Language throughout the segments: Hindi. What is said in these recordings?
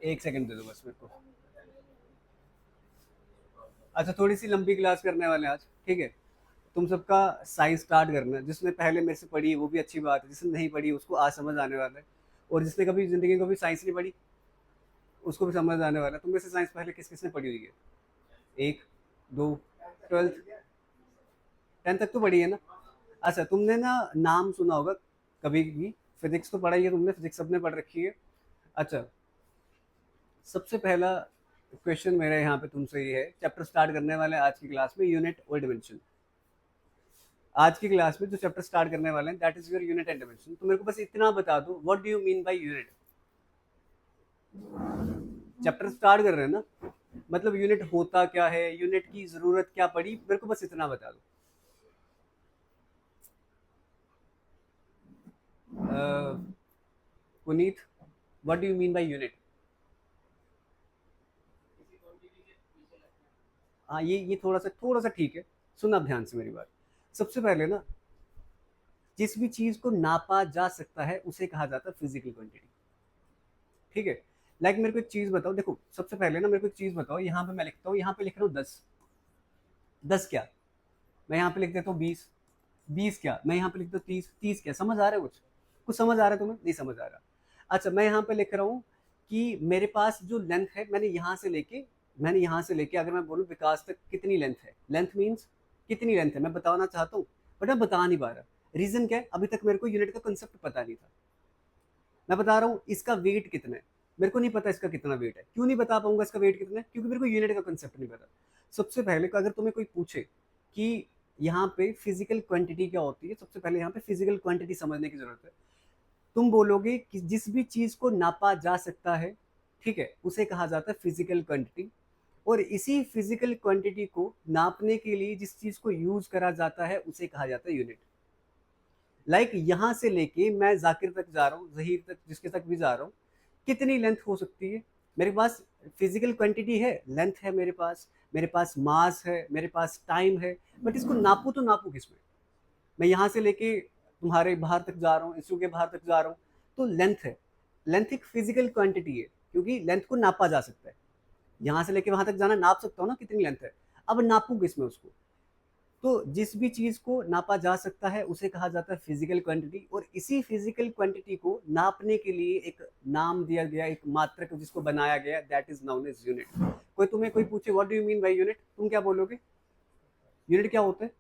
एक सेकंड दे दो बस मेरे को। अच्छा, थोड़ी सी लंबी क्लास करने वाले हैं आज, ठीक है। तुम सबका साइंस स्टार्ट करना है। जिसने पहले मेरे से पढ़ी है वो भी अच्छी बात है, जिसने नहीं पढ़ी उसको आज समझ आने वाला है। और जिसने कभी जिंदगी में कभी साइंस नहीं पढ़ी उसको भी समझ आने वाला है। तुम में से साइंस पहले किस किसने पढ़ी हुई है? एक, दो, ट्वेल्थ, 10 तक तो पढ़ी है ना? अच्छा, तुमने ना नाम सुना होगा कभी भी। फिजिक्स तो पढ़ा ही है तुमने, फिजिक्स सबने पढ़ रखी है। अच्छा, सबसे पहला क्वेश्चन मेरा यहाँ पे तुमसे ये है, चैप्टर स्टार्ट करने वाले हैं आज की क्लास में यूनिट और डिमेंशन। आज की क्लास में जो चैप्टर स्टार्ट करने वाले हैं that is your unit and dimension. तो मेरे को बस इतना बता दो, what do you mean by unit? Chapter start कर रहे हैं ना, मतलब यूनिट होता क्या है, यूनिट की जरूरत क्या पड़ी, मेरे को बस इतना बता दो। Puneet, what do you mean by unit? हाँ, ये थोड़ा सा ठीक है। सुना ध्यान से मेरी बात। सबसे पहले ना, जिस भी चीज को नापा जा सकता है उसे कहा जाता है फिजिकल क्वांटिटी, ठीक है। लाइक मेरे को एक चीज बताओ, देखो सबसे पहले ना मेरे को एक चीज बताओ, यहाँ पे मैं लिखता हूँ, यहाँ पे लिख रहा हूँ 10। 10 क्या? मैं यहाँ पे लिख देता हूँ 20। 20 क्या? मैं यहाँ पे लिख देता हूँ 30। 30 क्या? समझ आ रहा है कुछ? कुछ समझ आ रहा है तुम्हें? नहीं समझ आ रहा? अच्छा, मैं यहाँ पे लिख रहा हूँ कि मेरे पास जो लेंथ है, मैंने यहाँ से लेके अगर मैं बोलूँ विकास तक कितनी लेंथ है, लेंथ मीन्स कितनी लेंथ है मैं बताना चाहता हूँ, बट मैं बता नहीं पा रहा। रीजन क्या है? अभी तक मेरे को यूनिट का कंसेप्ट पता नहीं था। मैं बता रहा हूँ इसका वेट कितना है, मेरे को नहीं पता इसका कितना वेट है। क्यों नहीं बता पाऊंगा इसका वेट कितना है? क्योंकि मेरे को यूनिट का कंसेप्ट नहीं पता। सबसे पहले अगर तुम्हें कोई पूछे कि यहाँ पे फिजिकल क्वांटिटी क्या होती है, सबसे पहले यहाँ पे फिजिकल क्वांटिटी समझने की जरूरत है। तुम बोलोगे कि जिस भी चीज को नापा जा सकता है, ठीक है, उसे कहा जाता है फिजिकल क्वांटिटी। और इसी फिजिकल क्वांटिटी को नापने के लिए जिस चीज को यूज करा जाता है उसे कहा जाता है यूनिट। लाइक यहाँ से लेके मैं जाकिर तक जा रहा हूँ, जहीर तक, जिसके तक भी जा रहा हूँ, कितनी लेंथ हो सकती है? मेरे पास फिजिकल क्वांटिटी है, लेंथ है मेरे पास मास है, मेरे पास टाइम है, बट इसको नापू तो नापू किसमें? मैं यहाँ से लेके तुम्हारे बाहर तक जा रहा हूँ, इंस्टीट्यूट के बाहर तक जा रहा हूँ, तो लेंथ है। लेंथ एक फिजिकल क्वांटिटी है क्योंकि लेंथ को नापा जा सकता है। यहाँ से लेके वहां तक जाना नाप सकता हूँ ना कितनी लेंथ है। अब नापू किसमें उसको? तो जिस भी चीज को नापा जा सकता है उसे कहा जाता है फिजिकल क्वांटिटी। और इसी फिजिकल क्वांटिटी को नापने के लिए एक नाम दिया गया, एक मात्रक जिसको बनाया गया, that is known as unit. कोई पूछे what do you mean by unit, तुम क्या बोलोगे? यूनिट क्या होता है?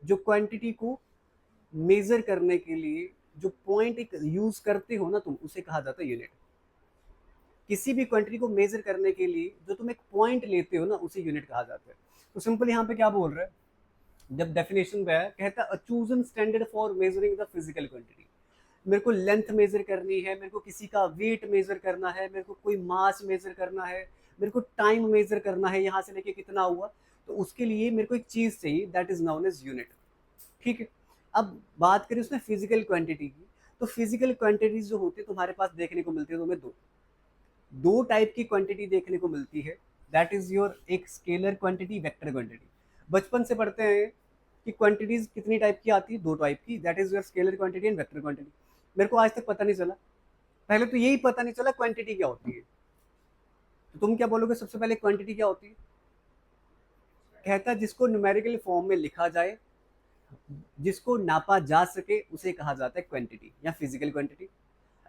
जो क्वांटिटी को मेजर करने के लिए जो पॉइंट एक यूज करते हो ना तुम, उसे कहा जाता है यूनिट। किसी भी क्वांटिटी को मेजर करने के लिए जो तुम एक पॉइंट लेते हो ना, उसे यूनिट कहा जाता है। तो सिंपल यहाँ पे क्या बोल रहा है, जब डेफिनेशन पे है, कहता है chosen standard for measuring the physical quantity. मेरे को लेंथ मेजर करनी है, मेरे को किसी का वेट मेजर करना है, मेरे को कोई मास मेजर करना है, मेरे को टाइम मेजर करना है, यहाँ से लेके कितना हुआ, तो उसके लिए मेरे को एक चीज चाहिए, that is known as unit, ठीक है। अब बात करें उसने फिजिकल क्वांटिटी की, तो फिजिकल क्वांटिटीज जो होती है तुम्हारे पास देखने को मिलती है तुम्हें दो। दो टाइप की क्वांटिटी देखने को मिलती है, दैट इज योर एक स्केलर क्वांटिटी, वेक्टर क्वांटिटी। बचपन से पढ़ते हैं कि क्वांटिटीज कितनी टाइप की आती है, दो टाइप की, that is your scalar quantity and vector quantity. मेरे को आज तक पता नहीं चला, पहले तो यही पता नहीं चला क्वांटिटी क्या होती है। तो तुम क्या बोलोगे सबसे पहले क्वांटिटी क्या होती है? कहता है जिसको न्यूमेरिकल फॉर्म में लिखा जाए, जिसको नापा जा सके, उसे कहा जाता है क्वांटिटी या फिजिकल क्वांटिटी।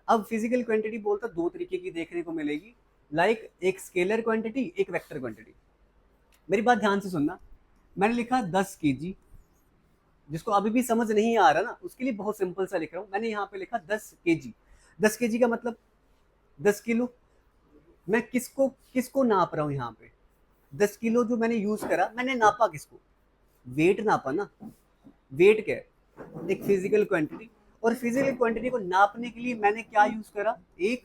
अब फिजिकल क्वांटिटी बोलता दो तरीके की देखने को मिलेगी, लाइक एक स्केलर क्वांटिटी, एक वेक्टर क्वांटिटी। मेरी बात ध्यान से सुनना। मैंने लिखा 10 kg, जिसको अभी भी समझ नहीं आ रहा ना उसके लिए बहुत सिंपल सा लिख रहा हूं, मैंने यहाँ पे लिखा 10 kg। 10 kg का मतलब 10 किलो। मैं किसको किसको नाप रहा हूँ यहाँ पे? 10 किलो जो मैंने यूज करा, मैंने नापा किसको? वेट नापा ना। वेट क्या है? एक फिजिकल क्वांटिटी। और फिजिकल क्वांटिटी को नापने के लिए मैंने क्या यूज करा? एक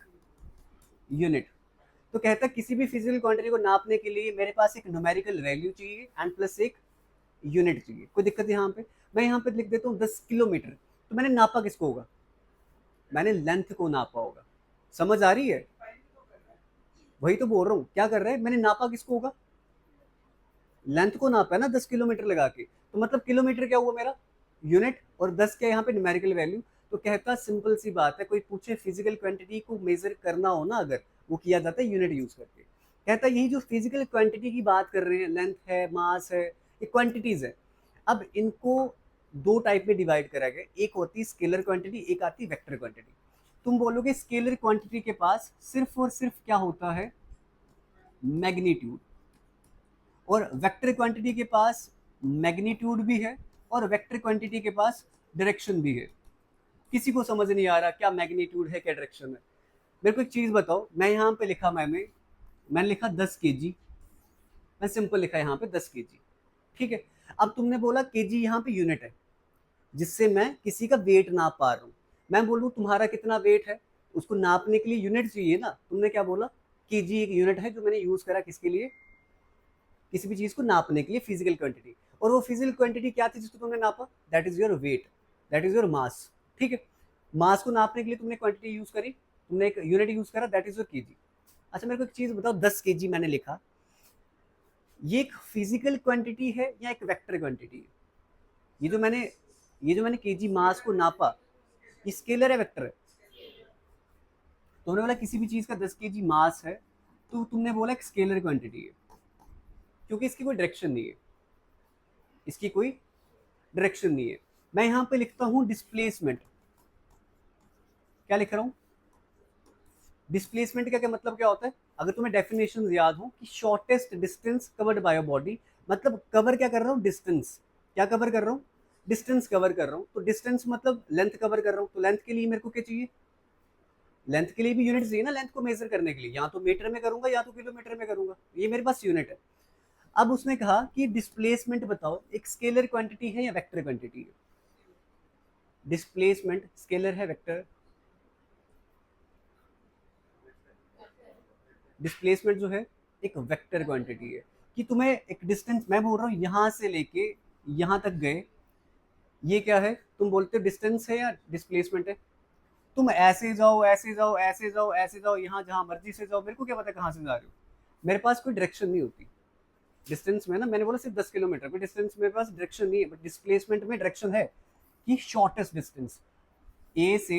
यूनिट। तो कहता है किसी भी फिजिकल क्वांटिटी को नापने के लिए मेरे पास एक न्यूमेरिकल वैल्यू चाहिए एंड प्लस एक यूनिट चाहिए। कोई दिक्कत है यहाँ पे? मैं यहाँ पे लिख देता हूँ 10 किलोमीटर, तो मैंने नापा किसको होगा? मैंने लेंथ को नापा होगा। समझ आ रही है? वही तो बोल रहा हूँ, क्या कर रहे हैं, मैंने नापा किसको होगा? लेंथ को नापा है ना 10 किलोमीटर लगा के, तो मतलब किलोमीटर क्या हुआ मेरा? यूनिट। और 10 क्या यहाँ पे न्यूमेरिकल वैल्यू। तो कहता सिंपल सी बात है, कोई पूछे फिजिकल क्वांटिटी को मेजर करना हो ना अगर, वो किया जाता है यूनिट यूज करके। कहता यही जो फिजिकल क्वांटिटी की बात कर रहे हैं, लेंथ है, मास है, ये क्वांटिटीज है। अब इनको दो टाइप में डिवाइड करा गया, एक होती है स्केलर क्वांटिटी, एक आती है वेक्टर क्वांटिटी। तुम बोलोगे स्केलर क्वांटिटी के पास सिर्फ और सिर्फ क्या होता है, मैग्नीट्यूड, और वेक्टर क्वांटिटी के पास मैग्नीट्यूड भी है और वेक्टर क्वांटिटी के पास डायरेक्शन भी है। किसी को समझ नहीं आ रहा क्या मैग्नीट्यूड है क्या डायरेक्शन है। मेरे को एक चीज बताओ, मैं यहाँ पे लिखा, मैंने लिखा 10 kg, मैं सिंपल लिखा यहाँ पे 10 kg, ठीक है। अब तुमने बोला केजी यहाँ पे यूनिट है जिससे मैं किसी का वेट नाप पा रहा हूँ। मैं बोलूँ तुम्हारा कितना वेट है, उसको नापने के लिए यूनिट चाहिए ना। तुमने क्या बोला, केजी एक यूनिट है जो मैंने यूज करा किसके लिए, किसी भी चीज को नापने के लिए, फिजिकल क्वांटिटी। और वो फिजिकल क्वांटिटी क्या थी जिसको तुमने नापा, that is your weight, that is your मास, ठीक है। मास को नापने के लिए तुमने क्वांटिटी यूज करी, तुमने एक यूनिट यूज करा, दैट इज योर केजी। अच्छा मेरे को एक चीज बताओ, 10 kg मैंने लिखा, ये एक फिजिकल क्वांटिटी है या एक वेक्टर क्वांटिटी है? ये जो मैंने केजी मास को नापा, ये स्केलर है वेक्टर है? तुमने बोला किसी भी चीज का 10 kg मास है, तो तुमने बोला एक स्केलर क्वांटिटी है, क्योंकि इसकी कोई डायरेक्शन नहीं है, इसकी कोई डायरेक्शन नहीं है। मैं यहां पे लिखता हूं डिस्प्लेसमेंट, क्या लिख रहा हूं, डिस्प्लेसमेंट का क्या मतलब क्या होता है? अगर तुम्हें डेफिनेशन याद हो कि shortest distance covered by a body, मतलब कवर क्या कर रहा हूँ, डिस्टेंस, क्या कवर कर रहा हूँ, डिस्टेंस कवर कर रहा हूँ। तो डिस्टेंस मतलब लेंथ कवर कर रहा हूँ, तो लेंथ के लिए मेरे को क्या चाहिए, लेंथ के लिए भी यूनिट चाहिए ना, लेंथ को मेजर करने के लिए, या तो मीटर में करूंगा या तो किलोमीटर में करूंगा, ये मेरे पास यूनिट है। अब उसने कहा कि डिस्प्लेसमेंट बताओ एक स्केलर क्वांटिटी है या वेक्टर क्वांटिटी है? डिस्प्लेसमेंट स्केलर है वेक्टर? डिस्प्लेसमेंट जो है एक वेक्टर क्वांटिटी है। कि तुम्हें एक डिस्टेंस, मैं बोल रहा हूँ यहाँ से लेके यहाँ तक गए, ये क्या है, तुम बोलते हो डिस्टेंस है या डिस्प्लेसमेंट है? तुम ऐसे जाओ ऐसे जाओ ऐसे जाओ ऐसे जाओ, यहाँ जहाँ मर्जी से जाओ, मेरे को क्या पता कहाँ से जा रहे हो, मेरे पास कोई डायरेक्शन नहीं होती डिस्टेंस में ना। मैंने बोला सिर्फ 10 किलोमीटर में डिस्टेंस, मेरे पास डायरेक्शन नहीं है, बट डिस्प्लेसमेंट में डायरेक्शन है कि शॉर्टेस्ट डिस्टेंस, ए से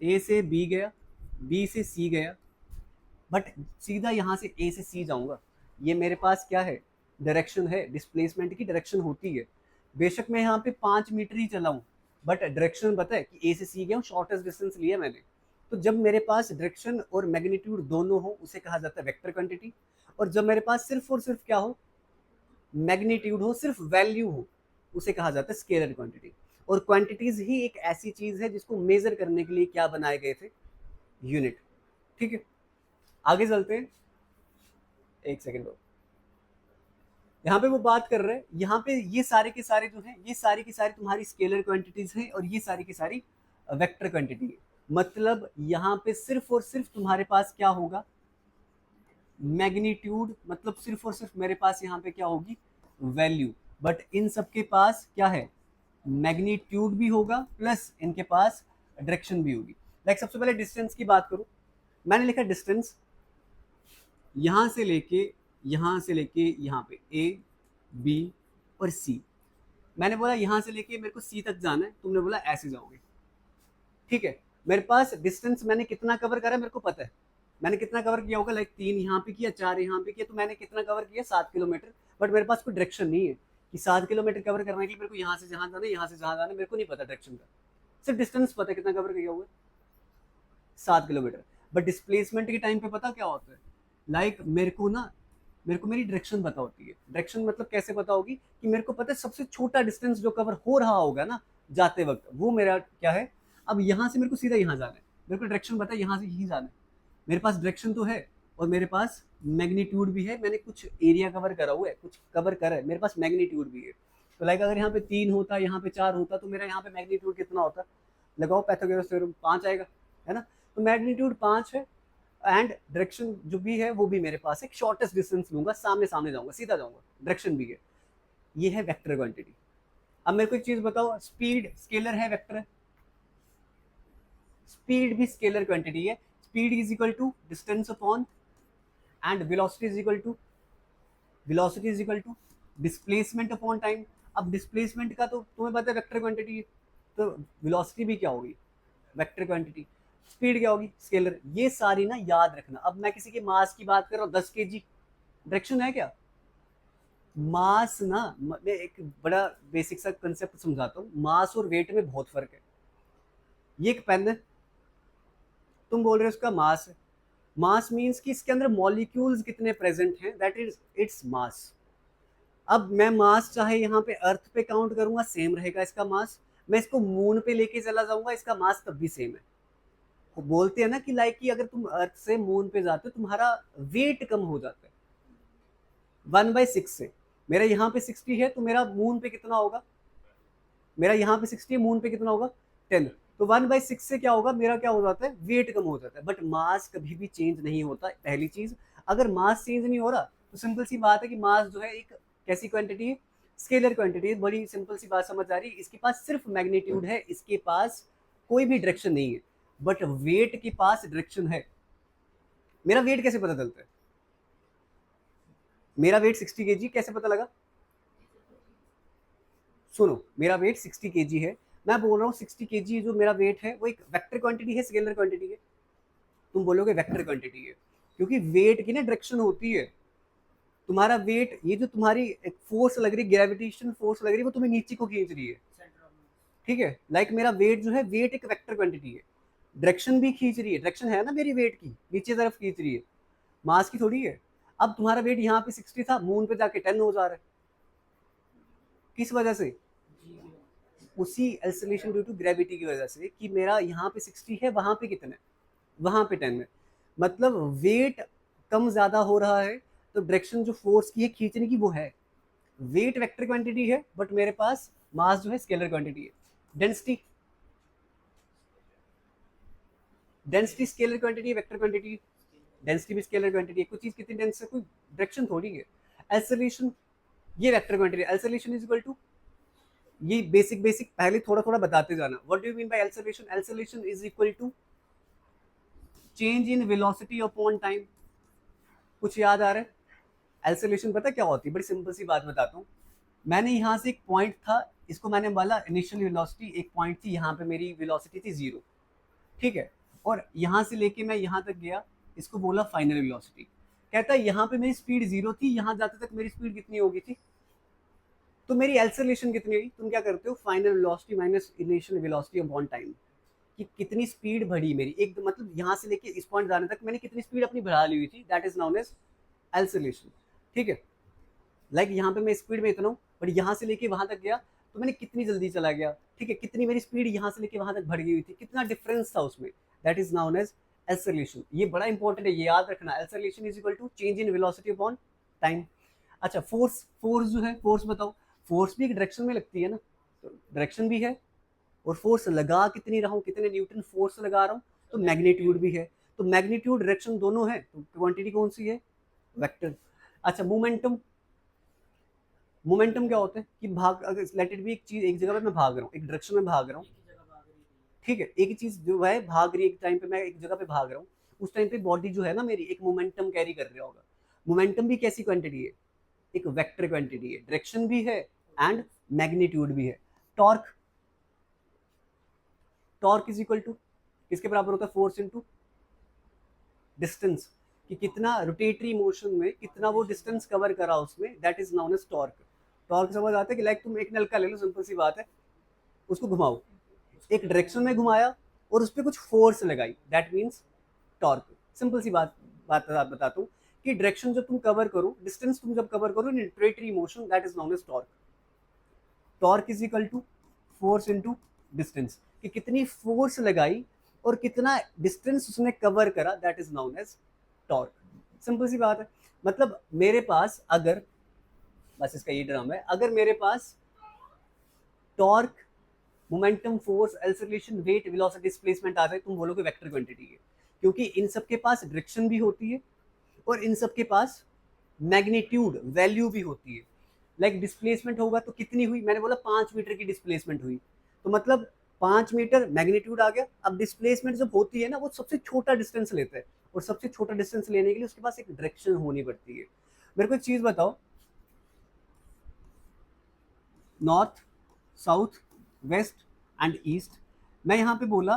ए से बी गया, बी से सी गया, बट सीधा यहाँ से ए से सी जाऊंगा, ये मेरे पास क्या है, डायरेक्शन है। डिस्प्लेसमेंट की डायरेक्शन होती है, बेशक मैं यहाँ पे 5 मीटर ही चलाऊं, बट डायरेक्शन पता है कि ए से सी गया हूँ, शॉर्टेस्ट डिस्टेंस लिया मैंने। तो जब मेरे पास डायरेक्शन और मैग्नीट्यूड दोनों हो, उसे कहा जाता है वेक्टर क्वांटिटी। और जब मेरे पास सिर्फ और सिर्फ क्या हो, मैग्नीट्यूड हो, सिर्फ वैल्यू हो, उसे कहा जाता है स्केलर क्वांटिटी। और क्वांटिटीज ही एक ऐसी चीज है जिसको मेजर करने के लिए क्या बनाए गए थे, यूनिट, ठीक है। आगे चलते हैं, एक सेकेंड। यहाँ पे वो बात कर रहे हैं, यहाँ पे ये सारे के सारे जो हैं, ये सारी की सारी तुम्हारी स्केलर क्वांटिटीज हैं और ये सारी की सारी वेक्टर क्वांटिटी है। मतलब यहाँ पे सिर्फ और सिर्फ तुम्हारे पास क्या होगा, मैग्नीट्यूड, मतलब सिर्फ और सिर्फ मेरे पास यहाँ पे क्या होगी, वैल्यू। बट इन सबके पास क्या है, मैग्नीट्यूड भी होगा प्लस इनके पास डायरेक्शन भी होगी। लाइक सबसे पहले डिस्टेंस की बात करूं, मैंने लिखा डिस्टेंस यहाँ से लेके यहाँ पे ए बी और सी। मैंने बोला यहाँ से लेके मेरे को सी तक जाना है, तुमने बोला ऐसे जाओगे, ठीक है। मेरे पास डिस्टेंस मैंने कितना कवर करा मेरे को पता है, मैंने कितना कवर किया होगा, लाइक 3 यहाँ पे किया, 4 यहाँ पे किया, तो मैंने कितना कवर किया, 7 किलोमीटर। बट मेरे पास कोई डायरेक्शन नहीं है कि 7 किलोमीटर कवर करने के लिए मेरे को यहाँ से जहाँ जाना है, यहाँ से जहाँ जाना है, मेरे को नहीं पता डायरेक्शन का, सिर्फ डिस्टेंस पता है कितना कवर किया हुआ है, 7 किलोमीटर। बट डिस्प्लेसमेंट के टाइम पे पता क्या होता है, लाइक मेरे को मेरी डायरेक्शन पता होती है। डायरेक्शन मतलब कैसे पता होगी, कि मेरे को पता है सबसे छोटा डिस्टेंस जो कवर हो रहा होगा ना जाते वक्त, वो मेरा क्या है। अब यहाँ से मेरे को सीधा यहाँ जाना है, मेरे को डायरेक्शन पता है यहाँ से यहीं जाना है, मेरे पास डायरेक्शन तो है और मेरे पास मैग्नीट्यूड भी है, मैंने कुछ एरिया कवर करा हुआ है, कुछ कवर करा है, मेरे पास मैग्नीट्यूड भी है। तो लाइक अगर यहाँ पे 3 होता, यहाँ पे 4 होता, तो मेरा यहाँ पे मैग्नीट्यूड कितना होता, लगाओ पैथागोरस थ्योरम, 5 आएगा, है ना। तो मैग्नीट्यूड 5 है एंड डायरेक्शन जो भी है वो भी मेरे पास है, शॉर्टेस्ट डिस्टेंस लूंगा, सामने सामने जाऊंगा, सीधा जाऊंगा, डायरेक्शन भी है। ये है वेक्टर क्वांटिटी। अब मेरे को एक चीज बताओ, स्पीड स्केलर है वेक्टर है? स्पीड भी स्केलर क्वांटिटी है। Speed is equal to distance upon and velocity is equal to displacement upon time. अब डिस्प्लेसमेंट का तो तुम्हें पता है वेक्टर क्वांटिटी है, तो वेलोसिटी भी क्या होगी, वेक्टर क्वांटिटी। स्पीड क्या होगी, स्केलर। ये सारी ना याद रखना। अब मैं किसी के मास की बात कर रहा हूँ, 10 kg, डायरेक्शन है क्या? मास ना, मैं एक बड़ा बेसिक सा कंसेप्ट समझाता हूँ। मास और वेट में बहुत फर्क है। ये एक पेन है, तुम बोल रहे हो इसका मास है। मास मीन्स कि इसके अंदर मॉलिक्यूल्स कितने प्रेजेंट हैं, दैट इज इट्स मास। अब मैं मास चाहे यहाँ पे अर्थ पे काउंट करूंगा, सेम रहेगा इसका मास। मैं इसको मून पे लेके चला जाऊंगा, इसका मास तब भी सेम है। वो बोलते हैं ना कि लाइक कि अगर तुम अर्थ से मून पे जाते हो, तुम्हारा वेट कम हो जाता है 1/6 से। मेरा यहाँ पे 60 है, तो मेरा मून पे कितना होगा, मेरा यहाँ पे 60 है, मून पे कितना होगा 10। तो 1/6 से क्या होगा, मेरा क्या हो जाता है, वेट कम हो जाता है। बट मास कभी भी चेंज नहीं होता। पहली चीज, अगर मास चेंज नहीं हो रहा तो सिंपल सी बात है कि मास जो है एक कैसी क्वांटिटी है, स्केलर क्वांटिटी है। बड़ी सिंपल सी बात समझ आ रही है। इसके पास सिर्फ मैग्नीट्यूड है, इसके पास कोई भी डायरेक्शन नहीं है। बट वेट के पास डायरेक्शन है। मेरा वेट कैसे पता चलता है, मेरा वेट 60 kg कैसे पता लगा? सुनो, मेरा वेट 60 kg है। मैं बोल रहा हूँ 60 kg जो मेरा वेट है वो एक वेक्टर क्वांटिटी है, स्केलर क्वांटिटी है? तुम बोलोगे वेक्टर क्वांटिटी है, क्योंकि वेट की ना डायरेक्शन होती है। तुम्हारा वेट, ये जो तुम्हारी एक फोर्स लग रही है, ग्रेविटेशन फोर्स लग रही है, वो तुम्हें नीचे को खींच रही है। ठीक है, लाइक मेरा वेट जो है, वेट एक वेक्टर क्वांटिटी है, डायरेक्शन भी खींच रही है। डायरेक्शन है ना मेरी वेट की, नीचे तरफ खींच रही है, मास की थोड़ी है। अब तुम्हारा वेट यहाँ पे 60 था, मून पे जाके 10 हो जा रहा है, किस वजह से? उसी एक्सेलरेशन ड्यू टू ग्रेविटी की वजह से, कि मेरा यहाँ पे 60 है, वहां पे कितना है, वहां पे 10 है। मतलब वेट कम ज्यादा हो रहा है, तो डायरेक्शन जो फोर्स की है खींचने की वो है। वेट वेक्टर क्वांटिटी है, बट मेरे पास मास जो है स्केलर क्वांटिटी है। डेंसिटी, डेंसिटी स्केलर क्वांटिटी है, वेक्टर क्वांटिटी। डेंसिटी भी स्केलर क्वांटिटी है। कुछ चीज कितनी डेंस है, कोई डायरेक्शन थोड़ी है। एक्सेलरेशन, ये vector quantity. Acceleration is equal to, ये बेसिक बेसिक पहले थोड़ा थोड़ा बताते जाना। What do you mean by acceleration? Acceleration is equal to change in velocity upon time. कुछ याद आ रहा है? एक्सेलरेशन पता क्या होती है? बड़ी सिंपल सी बात बताता हूँ। मैंने यहाँ से एक पॉइंट था, इसको मैंने बोला इनिशियल वेलोसिटी, एक पॉइंट थी यहाँ पे, मेरी वेलोसिटी थी 0। ठीक है, और यहाँ से लेके मैं यहाँ तक गया, इसको बोला फाइनल वेलोसिटी। कहता है यहाँ पे मेरी स्पीड 0 थी, यहाँ जाते तक मेरी स्पीड कितनी होगी थी, तो मेरी एक्सेलरेशन कितनी हुई? तुम क्या करते हो, final velocity minus initial velocity upon time, कि कितनी स्पीड बढ़ी मेरी, एक मतलब यहाँ से लेके इस पॉइंट जाने तक मैंने कितनी स्पीड अपनी बढ़ा ली हुई थी, that is known as acceleration. ठीक है, लाइक यहाँ पे मैं स्पीड में इतना हूँ, बट यहाँ से लेके वहां तक गया तो मैंने कितनी जल्दी चला गया। ठीक है, कितनी मेरी स्पीड यहाँ से लेके वहां तक बढ़ गई हुई थी, कितना डिफरेंस था उसमें, that is known as acceleration. ये बड़ा इंपॉर्टेंट है, ये याद रखना। Acceleration is equal to change in velocity upon time. अच्छा, फोर्स, फोर्स जो है, फोर्स बताओ। फोर्स भी एक डायरेक्शन में लगती है ना, तो डायरेक्शन भी है, और फोर्स लगा कितनी रहा हूँ, कितने न्यूटन फोर्स लगा रहा हूँ, तो मैग्नीट्यूड भी है। तो मैग्नीट्यूड डायरेक्शन दोनों है, तो क्वांटिटी कौन सी है, वेक्टर। अच्छा, मोमेंटम, मोमेंटम क्या होता है कि भाग, अगर लेट इट भी एक चीज एक जगह पे मैं भाग रहा हूँ, एक डायरेक्शन में भाग रहा हूँ। ठीक है, एक ही चीज जो है भाग रही है, एक टाइम पे मैं एक जगह पे भाग रहा हूँ, उस टाइम पे बॉडी जो है ना मेरी, एक मोमेंटम कैरी कर रहा होगा। मोमेंटम भी कैसी क्वांटिटी है, एक वेक्टर क्वांटिटी है, डायरेक्शन भी है एंड मैग्नीट्यूड भी है। Torque, torque is equal to किसके बराबर होता है, फोर्स इनटू डिस्टेंस, कि कितना रोटेटरी मोशन में कितना वो डिस्टेंस कवर करा उसमें, that is known as torque. Torque समझ आता है कि लाइक तुम एक नलका ले लो, सिंपल सी बात है, उसको घुमाओ, एक डायरेक्शन में घुमाया और उस पर कुछ फोर्स लगाई, दैट मीन्स टॉर्क। सिंपल सी बात बात बताता हूँ कि डायरेक्शन जब तुम कवर करो, डिस्टेंस तुम जब कवर करो in rotatory motion, that is known as torque. Torque is equal to force into distance, कि कितनी फोर्स लगाई और कितना डिस्टेंस उसने कवर करा, that is known as torque. Simple सी बात है। मतलब मेरे पास अगर, बस इसका ये ड्रामा है, अगर मेरे पास torque, momentum, force, acceleration, weight, velocity, displacement आ जाए, तुम बोलोगे वेक्टर क्वांटिटी है, क्योंकि इन सब के पास डायरेक्शन भी होती है और इन सब के पास मैग्नीट्यूड वैल्यू भी होती है। लाइक डिस्प्लेसमेंट होगा तो कितनी हुई, मैंने बोला 5 मीटर की डिस्प्लेसमेंट हुई, तो मतलब 5 मीटर मैग्नीट्यूड आ गया। अब डिस्प्लेसमेंट जब होती है ना, वो सबसे छोटा डिस्टेंस लेता है, और सबसे छोटा डिस्टेंस लेने के लिए उसके पास एक डायरेक्शन होनी पड़ती है। मेरे को एक चीज बताओ, north, south, west, and east. मैं यहाँ पे बोला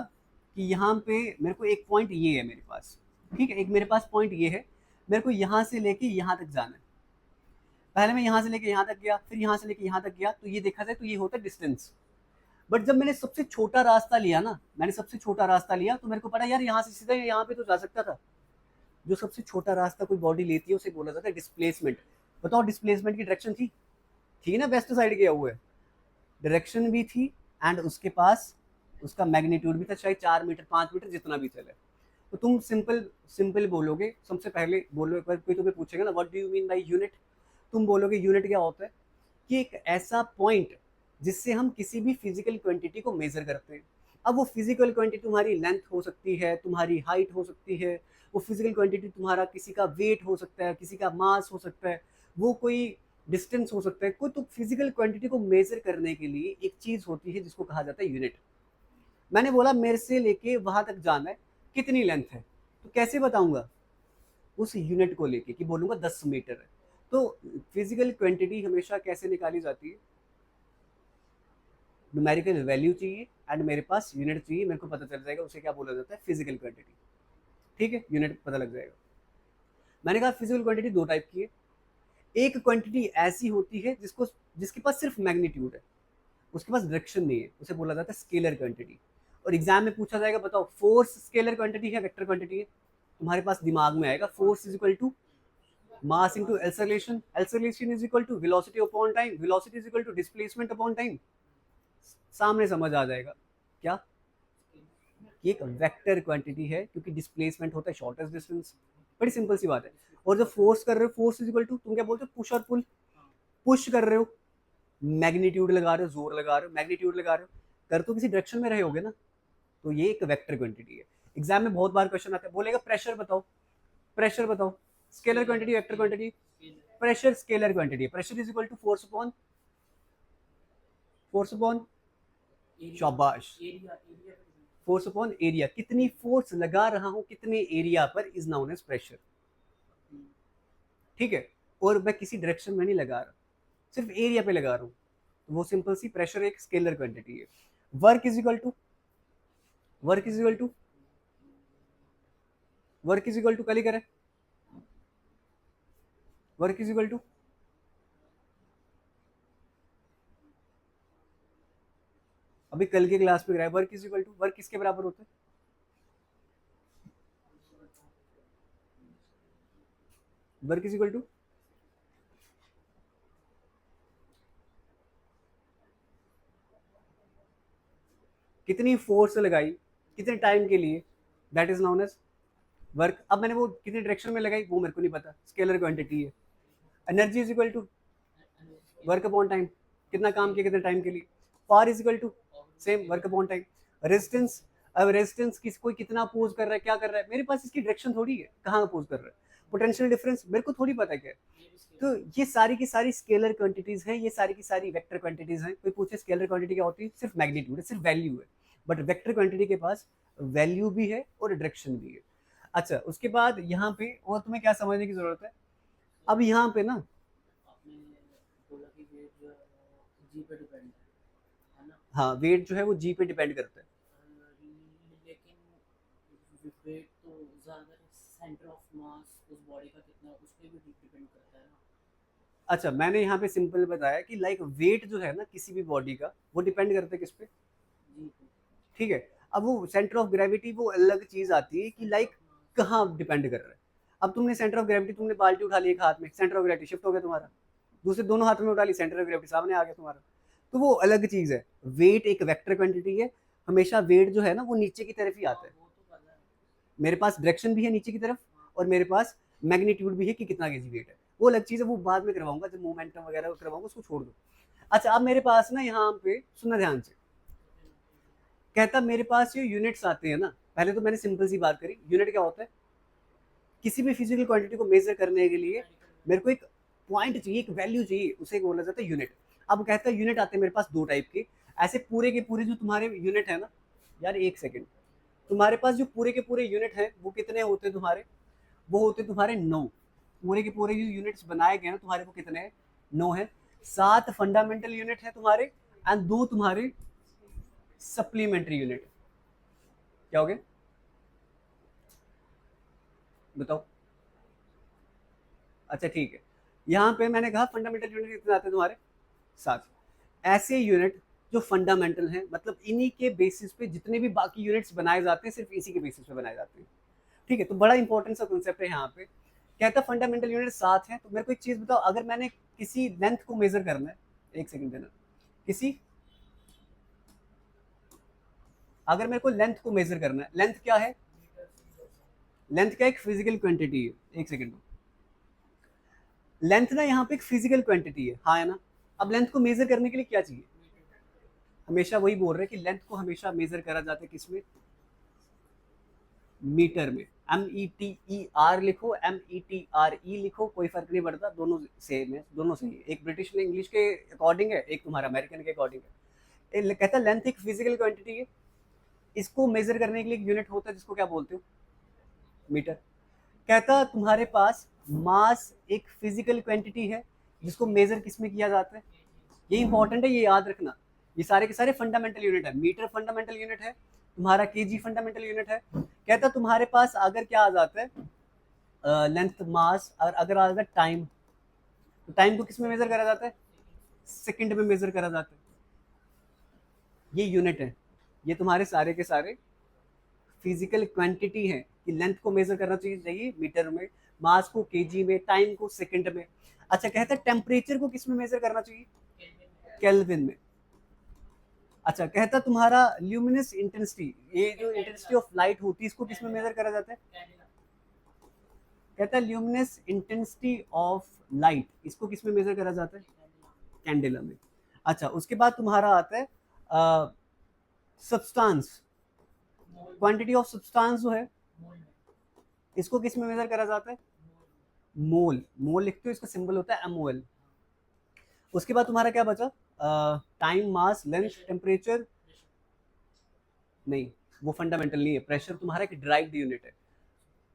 कि यहाँ पे मेरे को एक पॉइंट ये है मेरे पास, ठीक है, एक मेरे पास पॉइंट ये है, मेरे को यहाँ से लेके यहाँ तक जाना है। पहले मैं यहाँ से लेके यहाँ तक गया, फिर यहाँ से लेके यहाँ तक गया, तो ये देखा जाए तो ये होता है डिस्टेंस। बट जब मैंने सबसे छोटा रास्ता लिया ना, मैंने सबसे छोटा रास्ता लिया, तो मेरे को पता यार यहाँ से सीधा यहाँ पे तो जा सकता था। जो सबसे छोटा रास्ता कोई बॉडी लेती है उसे बोला जाता है डिस्प्लेसमेंट। बताओ डिस्प्लेसमेंट की डायरेक्शन थी ना, वेस्ट साइड गया हुआ है, डायरेक्शन भी थी एंड उसके पास उसका मैग्नीट्यूड भी था, शायद 4 मीटर 5 मीटर जितना भी चले। तो तुम सिंपल सिंपल बोलोगे, सबसे पहले बोलो, कोई तुम्हें पूछेगा ना what do you mean by unit, तुम बोलोगे यूनिट क्या होता है कि एक ऐसा पॉइंट जिससे हम किसी भी फिजिकल क्वांटिटी को मेजर करते हैं। अब वो फिजिकल क्वांटिटी तुम्हारी लेंथ हो सकती है, तुम्हारी हाइट हो सकती है, वो फिजिकल क्वांटिटी तुम्हारा किसी का वेट हो सकता है, किसी का मास हो सकता है, वो कोई डिस्टेंस हो सकता है, कोई तो फिजिकल क्वांटिटी को मेजर करने के लिए एक चीज होती है जिसको कहा जाता है यूनिट। मैंने बोला मेरे से लेके वहां तक जाना है, कितनी लेंथ है, तो कैसे बताऊंगा उस यूनिट को लेके, कि बोलूंगा 10 मीटर है। तो फिजिकल क्वांटिटी हमेशा कैसे निकाली जाती है, न्यूमेरिकल वैल्यू चाहिए एंड मेरे पास यूनिट चाहिए, मेरे को पता चल जाएगा उसे क्या बोला जाता है, फिजिकल क्वांटिटी। ठीक है, यूनिट पता लग जाएगा। मैंने कहा फिजिकल क्वांटिटी दो टाइप की है। एक क्वांटिटी ऐसी होती है जिसके पास सिर्फ मैग्नीट्यूड है, उसके पास डायरेक्शन नहीं है, उसे बोला जाता है स्केलर क्वांटिटी। और एग्जाम में पूछा जाएगा बताओ फोर्स स्केलर क्वांटिटी है वेक्टर क्वांटिटी है, तुम्हारे पास दिमाग में आएगा force is equal to mass into acceleration, acceleration is equal to velocity upon time, velocity is equal to displacement upon time. सामने समझ आ जाएगा क्या, ये एक वेक्टर क्वांटिटी है क्योंकि डिस्प्लेसमेंट होता है शॉर्टेस्ट डिस्टेंस। बड़ी सिंपल सी बात है। और जब फोर्स कर रहे हो, फोर्स इज इक्वल टू, तुम क्या बोलते हो, पुश और पुल। पुश कर रहे हो, मैग्नीट्यूड लगा रहे हो, जोर लगा रहे हो, मैग्नीट्यूड लगा रहे हो, कर तो किसी डायरेक्शन में रहे होगे ना, तो ये एक वेक्टर क्वांटिटी है। एग्जाम में बहुत बार क्वेश्चन आता है, बोलेगा प्रेशर बताओ, प्रेशर बताओ, scalar quantity vector quantity, pressure scalar quantity है, pressure is equal to force upon शाबाश, फोर्स अपॉन एरिया, कितनी फोर्स लगा रहा हूं कितने एरिया पर इज नाउन एज प्रेशर। ठीक है, और मैं किसी डायरेक्शन में नहीं लगा रहा, सिर्फ एरिया पे लगा रहा हूं, तो वो सिंपल सी प्रेशर एक स्केलर क्वांटिटी है। Work is equal to, work is equal to, work is equal to, कल ही करें, वर्क इज इक्वल टू, अभी कल के क्लास में कराया, work is equal to, work किसके बराबर होता है, वर्क इज इक्वल टू, कितनी फोर्स लगाई कितने टाइम के लिए, that is known as work. अब मैंने वो कितनी डायरेक्शन में लगाई वो मेरे को नहीं पता, स्केलर क्वांटिटी है। Energy is equal to work upon time, कितना काम किया कितने टाइम के लिए। Power is equal to same work upon time. Resistance, अब रेजिस्टेंस किस कोई कितना अपोज कर रहा है, क्या कर रहा है, मेरे पास इसकी डायरेक्शन थोड़ी है कहाँ अपोज कर रहा है। पोटेंशियल डिफरेंस मेरे को थोड़ी पता क्या है। तो ये सारी की सारी स्केलर क्वांटिटीज हैं, ये सारी की सारी वेक्टर क्वांटिटीज हैं। कोई पूछे स्केलर क्वांटिटी क्या होती है, सिर्फ मैग्नीट्यूड है, सिर्फ वैल्यू है। बट वेक्टर क्वांटिटी के पास वैल्यू भी है और डायरेक्शन भी है। अच्छा, उसके बाद यहाँ पे और तुम्हें क्या समझने की जरूरत है, अब यहाँ पे ना, हाँ वेट जो है वो जी पे डिपेंड करता है। अच्छा, मैंने यहाँ पे सिंपल बताया कि लाइक वेट जो है ना किसी भी बॉडी का, वो डिपेंड करता है किस पे, ठीक है। अब वो सेंटर ऑफ ग्रेविटी वो अलग चीज आती है कि लाइक कहाँ डिपेंड कर रहा है। अब तुमने सेंटर ऑफ ग्रेविटी, तुमने बाल्टी उठा ली एक हाथ में, सेंटर ऑफ ग्रेविटी शिफ्ट हो गया तुम्हारा, दूसरे दोनों हाथ में उठा ली, सेंटर ऑफ ग्रेविटी सामने आ गया तुम्हारा, तो वो अलग चीज है। वेट एक वेक्टर क्वांटिटी है, हमेशा वेट जो है ना वो नीचे की तरफ ही आता है। मेरे पास डायरेक्शन भी है नीचे की तरफ, और मेरे पास मैग्नीट्यूड भी है कि कितना केजी वेट है, वो अलग चीज है, वो बाद में करवाऊंगा जब मोमेंटम वगैरह करवाऊंगा, उसको छोड़ दो। अच्छा, अब मेरे पास ना यहाँ पे सुनना ध्यान से, कहता मेरे पास ये यूनिट्स आते हैं ना, पहले तो मैंने सिंपल सी बात करी, यूनिट क्या होता है, किसी भी फिजिकल क्वांटिटी को मेजर करने के लिए मेरे को एक पॉइंट चाहिए, एक वैल्यू चाहिए, उसे बोला जाता है यूनिट। अब कहता है यूनिट आते हैं मेरे पास दो टाइप के, ऐसे पूरे के पूरे जो तुम्हारे यूनिट है ना, यार एक सेकेंड, तुम्हारे पास जो पूरे के पूरे यूनिट है वो कितने होते हैं तुम्हारे, वो होते तुम्हारे 9। पूरे के पूरे जो यूनिट्स बनाए गए ना तुम्हारे, वो कितने हैं, 9 है। 7 फंडामेंटल यूनिट है तुम्हारे एंड 2 तुम्हारे सप्लीमेंट्री यूनिट। क्या हो गया बताओ। अच्छा ठीक है, यहाँ पे मैंने कहा फंडामेंटल यूनिट कितने आते हैं तुम्हारे 7। ऐसे यूनिट जो फंडामेंटल हैं, मतलब इन्हीं के बेसिस पे जितने भी बाकी यूनिट्स बनाए जाते हैं सिर्फ इसी के बेसिस पे बनाए जाते हैं। ठीक है, तो बड़ा इंपॉर्टेंट सा कॉन्सेप्ट है यहाँ पे। कहता फंडामेंटल यूनिट 7 है, तो मेरे को एक चीज बताओ, अगर मैंने किसी लेंथ को मेजर करना है, एक सेकंड देना, किसी अगर मेरे को लेंथ को मेजर करना है, लेंथ क्या है, लेंथ क्या एक फिजिकल क्वांटिटी है, एक सेकंड, लेंथ ना यहाँ पे एक फिजिकल क्वांटिटी है, हाँ है ना। अब लेंथ को मेजर करने के लिए क्या चाहिए, हमेशा वही बोल रहे हैं कि लेंथ को हमेशा मेजर करा जाता है किसमें, मीटर में। METER लिखो, METRE लिखो, कोई फर्क नहीं पड़ता, दोनों सेम है, दोनों सही है। एक ब्रिटिश ने इंग्लिश के अकॉर्डिंग है, एक तुम्हारा अमेरिकन के अकॉर्डिंग है। कहता लेंथ एक फिजिकल क्वांटिटी है, इसको मेजर करने के लिए एक यूनिट होता है जिसको क्या बोलते हो, मीटर। कहता तुम्हारे पास मास एक फिजिकल क्वांटिटी है जिसको मेजर किस में किया जाता है, ये इंपॉर्टेंट है, ये याद रखना। ये सारे के सारे फंडामेंटल यूनिट है, मीटर फंडामेंटल यूनिट है, तुम्हारा केजी फंडामेंटल यूनिट है। कहता तुम्हारे पास अगर क्या आ जाता है लेंथ मास, और अगर आ जाता है टाइम, तो टाइम को किस में मेजर करा जाता है, सेकंड में मेजर करा जाता है। ये यूनिट है, ये तुम्हारे सारे के सारे फिजिकल क्वांटिटी है कि लेंथ को मेजर करना चाहिए मीटर में, मास को केजी में, टाइम को सेकंड में। अच्छा कहता है टेम्परेचर को किस में मेजर करना चाहिए, केल्विन में। अच्छा कहता तुम्हारा ल्यूमिनस इंटेंसिटी, ये जो इंटेंसिटी ऑफ लाइट होती है इसको किस में मेजर करा जाता है, कहता है ल्यूमिनस इंटेंसिटी ऑफ लाइट, इसको किस में मेजर करा जाता है, कैंडेला में। अच्छा उसके बाद तुम्हारा आता है सब्सटेंस, क्वांटिटी ऑफ सब्सटेंस जो है इसको किस में मेजर करा जाता है, मोल। मोल लिखते हो, इसका सिंबल होता है MOL। उसके बाद तुम्हारा क्या बचा, टाइम मास लेंथ टेम्परेचर, नहीं वो फंडामेंटल नहीं है, प्रेशर तुम्हारा एक ड्राइव्ड यूनिट है।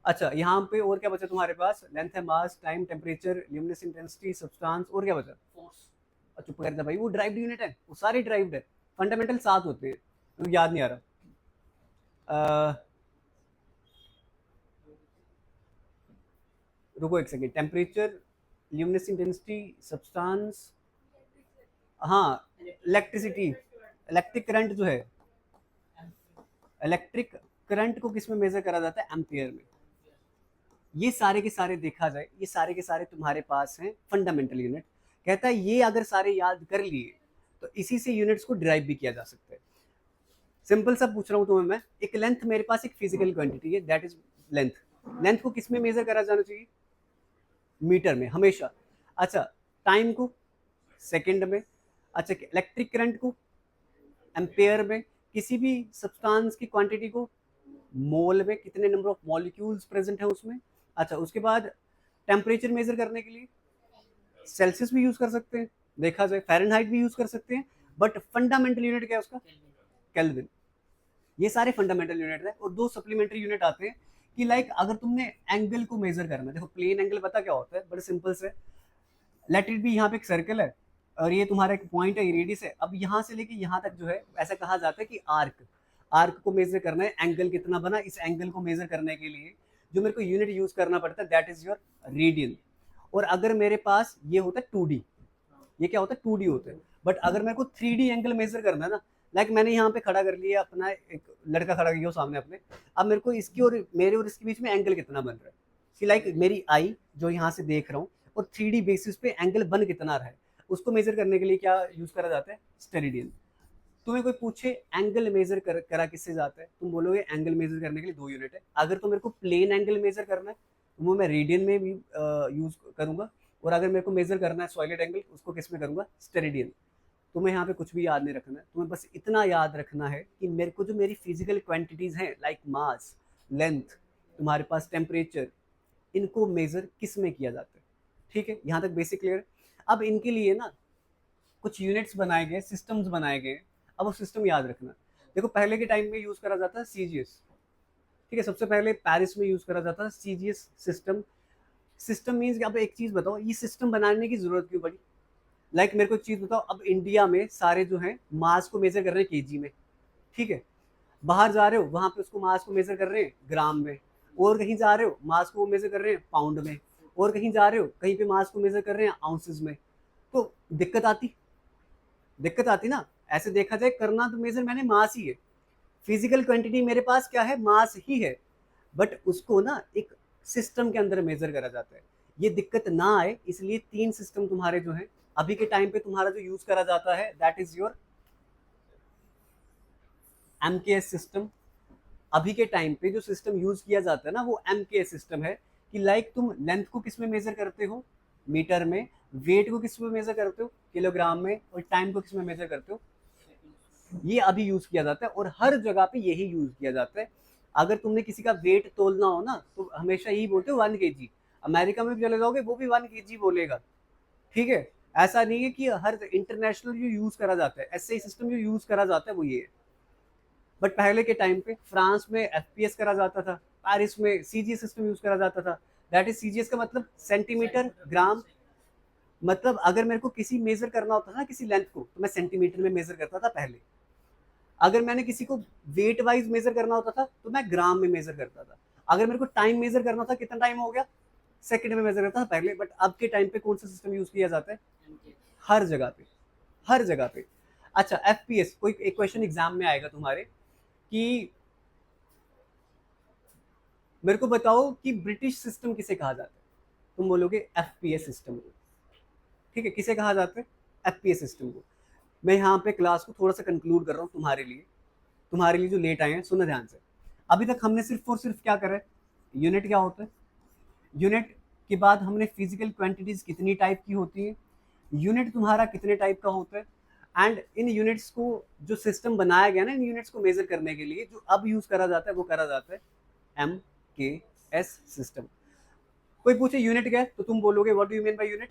अच्छा यहाँ पे और क्या बचा तुम्हारे पास, लेंथ है, mass, time, temperature, luminous intensity, substance, और क्या बचा, फोर्स। चुप कर जा भाई, वो ड्राइव्ड यूनिट है, वो सारे ड्राइव्ड है। फंडामेंटल 7 होते हैं, तो याद नहीं आ रहा। रुको एक second, temperature, luminous intensity, substance, हाँ इलेक्ट्रिसिटी, इलेक्ट्रिक करंट जो है, इलेक्ट्रिक करंट को किस में मेजर करा जाता है, एम्पियर में। ये सारे के सारे देखा जाए, ये सारे के सारे तुम्हारे पास हैं फंडामेंटल यूनिट। कहता है ये अगर सारे याद कर लिए तो इसी से यूनिट्स को डिराइव भी किया जा सकता है। सिंपल सा पूछ रहा हूँ तुम्हें मैं, एक लेंथ मेरे पास एक फिजिकल क्वांटिटी है, दैट इज लेंथ। लेंथ को किस में मेजर करा जाना चाहिए, मीटर में हमेशा। अच्छा टाइम को सेकंड में। अच्छा इलेक्ट्रिक करंट को एम्पेयर में, किसी भी सब्सटेंस की क्वांटिटी को मोल में, कितने नंबर ऑफ मॉलिक्यूल्स प्रेजेंट है उसमें। अच्छा उसके बाद टेम्परेचर मेजर करने के लिए सेल्सियस भी यूज कर सकते हैं, देखा जाए फ़ारेनहाइट भी यूज कर सकते हैं, बट फंडामेंटल यूनिट क्या है उसका, केल्विन। ये सारे फंडामेंटल यूनिट है। और दो सप्लीमेंट्री यूनिट आते हैं कि लाइक अगर तुमने एंगल को मेजर करना है, देखो प्लेन एंगल पता क्या होता है, बड़े सिंपल से, लेट इट बी, यहाँ पे एक सर्कल है और ये तुम्हारा एक पॉइंट है, ये रेडियस है। अब यहाँ से लेके यहाँ तक जो है, ऐसा कहा जाता है कि आर्क, आर्क को मेजर करना है, एंगल कितना बना, इस एंगल को मेजर करने के लिए जो मेरे को यूनिट यूज करना पड़ता है दैट इज योर रेडियन। और अगर मेरे पास ये होता है 2D, ये क्या होता है 2D होता है, बट अगर मेरे को 3D एंगल मेजर करना है ना, लाइक मैंने यहाँ पे खड़ा कर लिया अपना, एक लड़का खड़ा किया सामने अपने, अब मेरे को इसकी और मेरे और इसके बीच में एंगल कितना बन रहा है, कि लाइक मेरी आई जो यहाँ से देख रहा हूँ और 3D बेसिस पे एंगल बन कितना रहा है, उसको मेजर करने के लिए क्या यूज करा जाता है, स्टेरेडियन। तुम्हें कोई पूछे एंगल मेजर करा किससे जाता है, तुम बोलोगे एंगल मेजर करने के लिए 2 यूनिट है। अगर तो मेरे को प्लेन एंगल मेजर करना है तो वो मैं रेडियन में भी यूज करूंगा, और अगर मेरे को मेजर करना है सॉलिड एंगल, उसको किस में करूंगा, स्टेरेडियन। तुम्हें यहाँ पे कुछ भी याद नहीं रखना है, तुम्हें बस इतना याद रखना है कि मेरे को जो मेरी फिजिकल क्वांटिटीज हैं लाइक मास, लेंथ, तुम्हारे पास टेम्परेचर, इनको मेजर किस में किया जाता है। ठीक है, यहाँ तक बेसिक क्लियर है। अब इनके लिए ना कुछ यूनिट्स बनाए गए, सिस्टम्स बनाए गए। अब वो सिस्टम याद रखना। देखो पहले के टाइम में यूज करा जाता है CGS, ठीक है, सबसे पहले पेरिस में यूज करा जाता है CGS सिस्टम। सिस्टम मीन्स अब एक चीज बताओ, ये सिस्टम बनाने की जरूरत क्यों पड़ी। लाइक मेरे को एक चीज बताओ, अब इंडिया में सारे जो है मास को मेजर कर रहे हैं केजी में, ठीक है। बाहर जा रहे हो, वहां पे उसको मास को मेजर कर रहे हैं ग्राम में, और कहीं जा रहे हो मास को मेजर कर रहे हैं पाउंड में, और कहीं जा रहे हो कहीं पे मास को मेजर कर रहे हैं आउंसेस में। तो दिक्कत आती ना। ऐसे देखा जाए करना तो मेजर मैंने मास ही है, फिजिकल क्वांटिटी मेरे पास क्या है, मास ही है, बट उसको ना एक सिस्टम के अंदर मेजर करा जाता है। ये दिक्कत ना आए इसलिए 3 सिस्टम तुम्हारे जो है अभी के टाइम पे तुम्हारा जो यूज करा जाता है that is your MKS system. अभी के टाइम पे जो सिस्टम यूज किया जाता है ना वो एमकेएस सिस्टम है, कि लाइक तुम लेंथ को किस में मेजर करते हो, मीटर में, वेट को किस में मेजर करते हो, किलोग्राम में, और टाइम को किस में मेजर करते हो, ये अभी यूज किया जाता है और हर जगह पे यही यूज किया जाता है। अगर तुमने किसी का वेट तोलना हो ना तो हमेशा यही बोलते हो 1 kg। अमेरिका में भी चले जाओगे वो भी 1 kg बोलेगा, ठीक है। ऐसा नहीं है कि हर इंटरनेशनल जो यूज करा जाता है ऐसे ही सिस्टम जो यूज करा जाता है वो ये है। बट पहले के टाइम पे फ्रांस में एफपीएस करा जाता था, पेरिस में सीजीएस सिस्टम यूज करा जाता था। दैट इज सीजीएस का मतलब सेंटीमीटर ग्राम। मतलब अगर मेरे को किसी मेजर करना होता था ना किसी लेंथ को तो मैं सेंटीमीटर में मेजर करता था पहले। अगर मैंने किसी को वेट वाइज मेजर करना होता था तो मैं ग्राम में मेजर करता था। अगर मेरे को टाइम मेजर करना था, कितना टाइम हो गया, सेकंड में मेजर करता था पहले। बट अब के टाइम पे कौन सा सिस्टम यूज किया जाता है, हर जगह पे, हर जगह पे। अच्छा एफपीएस, कोई एक क्वेश्चन एग्जाम में आएगा तुम्हारे कि मेरे को बताओ कि ब्रिटिश सिस्टम किसे कहा जाता है, तुम बोलोगे एफपीएस सिस्टम को, ठीक है। किसे कहा जाता है, एफपीएस सिस्टम को। मैं यहाँ पे क्लास को थोड़ा सा कंक्लूड कर रहा हूँ तुम्हारे लिए जो लेट आए हैं सुनो ध्यान से। अभी तक हमने सिर्फ और सिर्फ क्या करा है, यूनिट क्या होता है, यूनिट के बाद हमने फिजिकल क्वांटिटीज कितनी टाइप की होती है, यूनिट तुम्हारा कितने टाइप का होता है, एंड इन यूनिट्स को जो सिस्टम बनाया गया ना इन यूनिट्स को मेजर करने के लिए जो अब यूज करा जाता है वो करा जाता है एम के एस सिस्टम। कोई पूछे यूनिट क्या है तो तुम बोलोगे what do you mean by unit,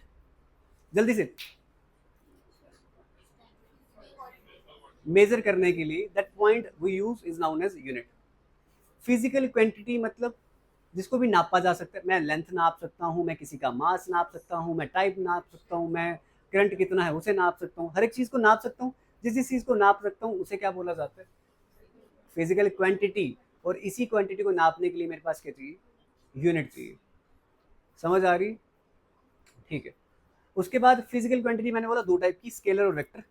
जल्दी से। मेजर करने के लिए that point we use is known as unit. Physical quantity मतलब जिसको भी नापा जा सकता है। मैं लेंथ नाप सकता हूँ, मैं किसी का मास नाप सकता हूँ, मैं टाइप नाप सकता हूँ, मैं करंट कितना है उसे नाप सकता हूँ, हर एक चीज को नाप सकता हूँ। जिस जिस चीज को नाप सकता हूँ उसे क्या बोला जाता है, फिजिकल क्वांटिटी। और इसी क्वांटिटी को नापने के लिए मेरे पास क्या चाहिए, यूनिट चाहिए। समझ आ रही, ठीक है। उसके बाद फिजिकल क्वांटिटी मैंने बोला 2 टाइप की, स्केलर और वेक्टर।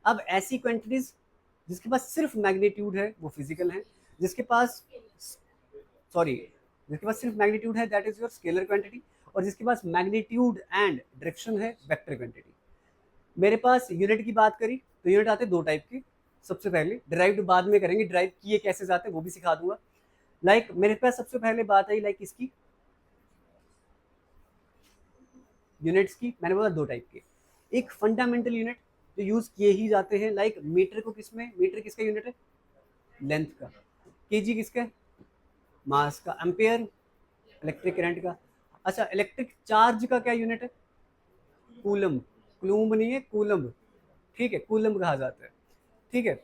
अब ऐसी क्वांटिटीज जिसके पास सिर्फ मैग्नीट्यूड है वो फिजिकल है, जिसके पास सॉरी जिसके पास सिर्फ मैग्नीट्यूड है that is your scalar quantity, और जिसके पास मैग्नीट्यूड एंड डायरेक्शन है वेक्टर क्वांटिटी। मेरे पास यूनिट की बात करी तो यूनिट आते 2 टाइप के। सबसे पहले ड्राइव्ड बाद में करेंगे, ड्राइव किए कैसे जाते हैं वो भी सिखा दूंगा। लाइक मेरे पास सबसे पहले बात आई लाइक इसकी यूनिट्स की, मैंने बोला 2 टाइप के। एक फंडामेंटल यूनिट जो यूज किए ही जाते हैं, लाइक मीटर को किसमें, मीटर किसका यूनिट है, लेंथ का, केजी किसका है, मास का, एम्पेयर इलेक्ट्रिक करंट का। अच्छा इलेक्ट्रिक चार्ज का क्या यूनिट है, कूलम, कूलम नहीं है कूलम, ठीक है, कूलम कहा जाता है, ठीक है,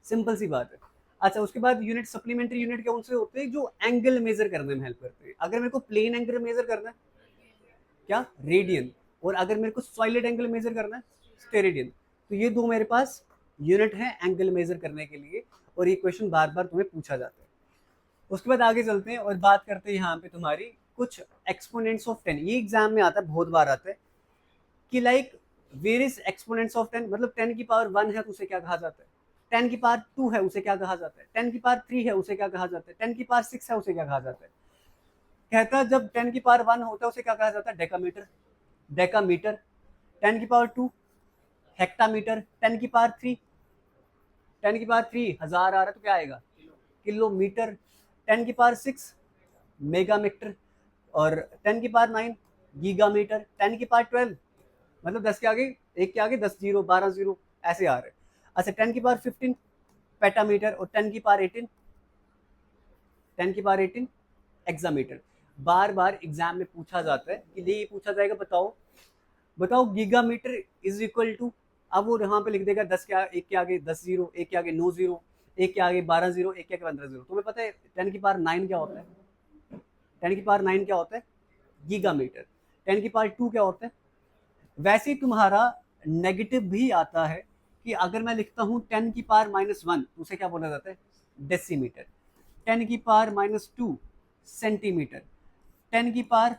सिंपल सी बात है। अच्छा उसके बाद यूनिट सप्लीमेंट्री यूनिट कौन से होते हैं, जो एंगल मेजर करने में हेल्प करते हैं। अगर मेरे को प्लेन एंगल मेजर करना है क्या, रेडियन, और अगर मेरे को सॉलिड एंगल मेजर करना है स्टेरेडियन। तो ये 2 मेरे पास यूनिट है एंगल मेजर करने के लिए, और ये क्वेश्चन बार बार तुम्हें पूछा जाता है। उसके बाद आगे चलते हैं और बात करते हैं यहाँ पे तुम्हारी कुछ एक्सपोनेंट्स ऑफ 10। ये एग्जाम में आता है, बहुत बार आता है कि like where is exponents of 10, मतलब 10 की पावर 1 है तो उसे क्या कहा जाता है, 10 की पावर 2 है उसे क्या कहा जाता है, 10 की पावर 3 है उसे क्या कहा जाता है, 10 की पावर 6 है उसे क्या कहा जाता है। कहता है जब 10 की पावर 1 होता है उसे क्या कहा जाता है, डेकामीटर, डेकामीटर। 10 की पावर 2 हेक्टामीटर, 10 की पावर 3 10 की पावर 3 हजार आ रहा है तो क्या आएगा, किलोमीटर। 10 की पावर 6 मेगामीटर, और 10 की पावर 9 गीगामीटर। 10 की पावर 12 मतलब 10 के आगे एक के आगे 10 जीरो 12 जीरो ऐसे आ रहे हैं। अच्छा 10 की पावर 15 पेटामीटर, और 10 की पावर 18 एक्सामीटर। बार बार एग्जाम में पूछा जाता है कि ये पूछा जाएगा बताओ बताओ गीगामीटर इज इक्वल टू, अब वो यहाँ पे लिख देगा 10 के एक के आगे 10 जीरो, एक के आगे 9 जीरो, एक के आगे 12 जीरो, एक के आगे 15 जीरो। तुम्हें पता है 10 की पावर 9 क्या होता है, 10 की पावर 9 क्या होता है, गीगामीटर। 10 की पावर 2 क्या होता है। वैसे ही तुम्हारा नेगेटिव भी आता है कि अगर मैं लिखता हूँ 10 की पावर -1 तो उसे क्या बोला जाता है, डेसीमीटर। 10 की पावर -2 सेंटीमीटर। 10 की पावर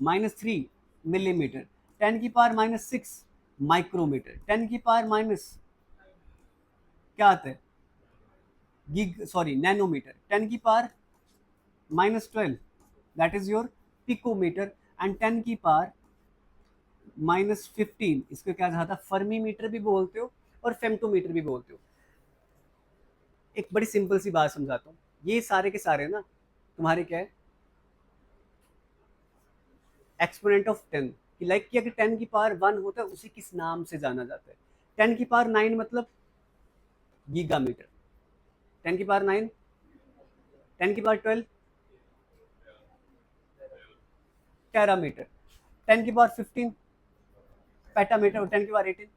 -3 मिलीमीटर। 10 की पावर -6 माइक्रोमीटर। 10 की पावर माइनस क्या आता है, नैनोमीटर। 10 की power -12 that is your picometre. And 10 की पावर -15 इसको क्या कहा था, फर्मी मीटर भी बोलते हो और फेम्टोमीटर भी बोलते हो। एक बड़ी सिंपल सी बात समझाता हूँ, ये सारे के सारे ना तुम्हारे क्या है, एक्सपोनेंट ऑफ 10 कि लाइक कि अगर 10 की पावर 1 होता है उसे किस नाम से जाना जाता है। 10 की पावर 9 मतलब गीगामीटर। 10 की पावर 9, 10 की पावर 12 टेरामीटर। 10 की पावर 15 पेटामीटर। और 10 की पावर 18,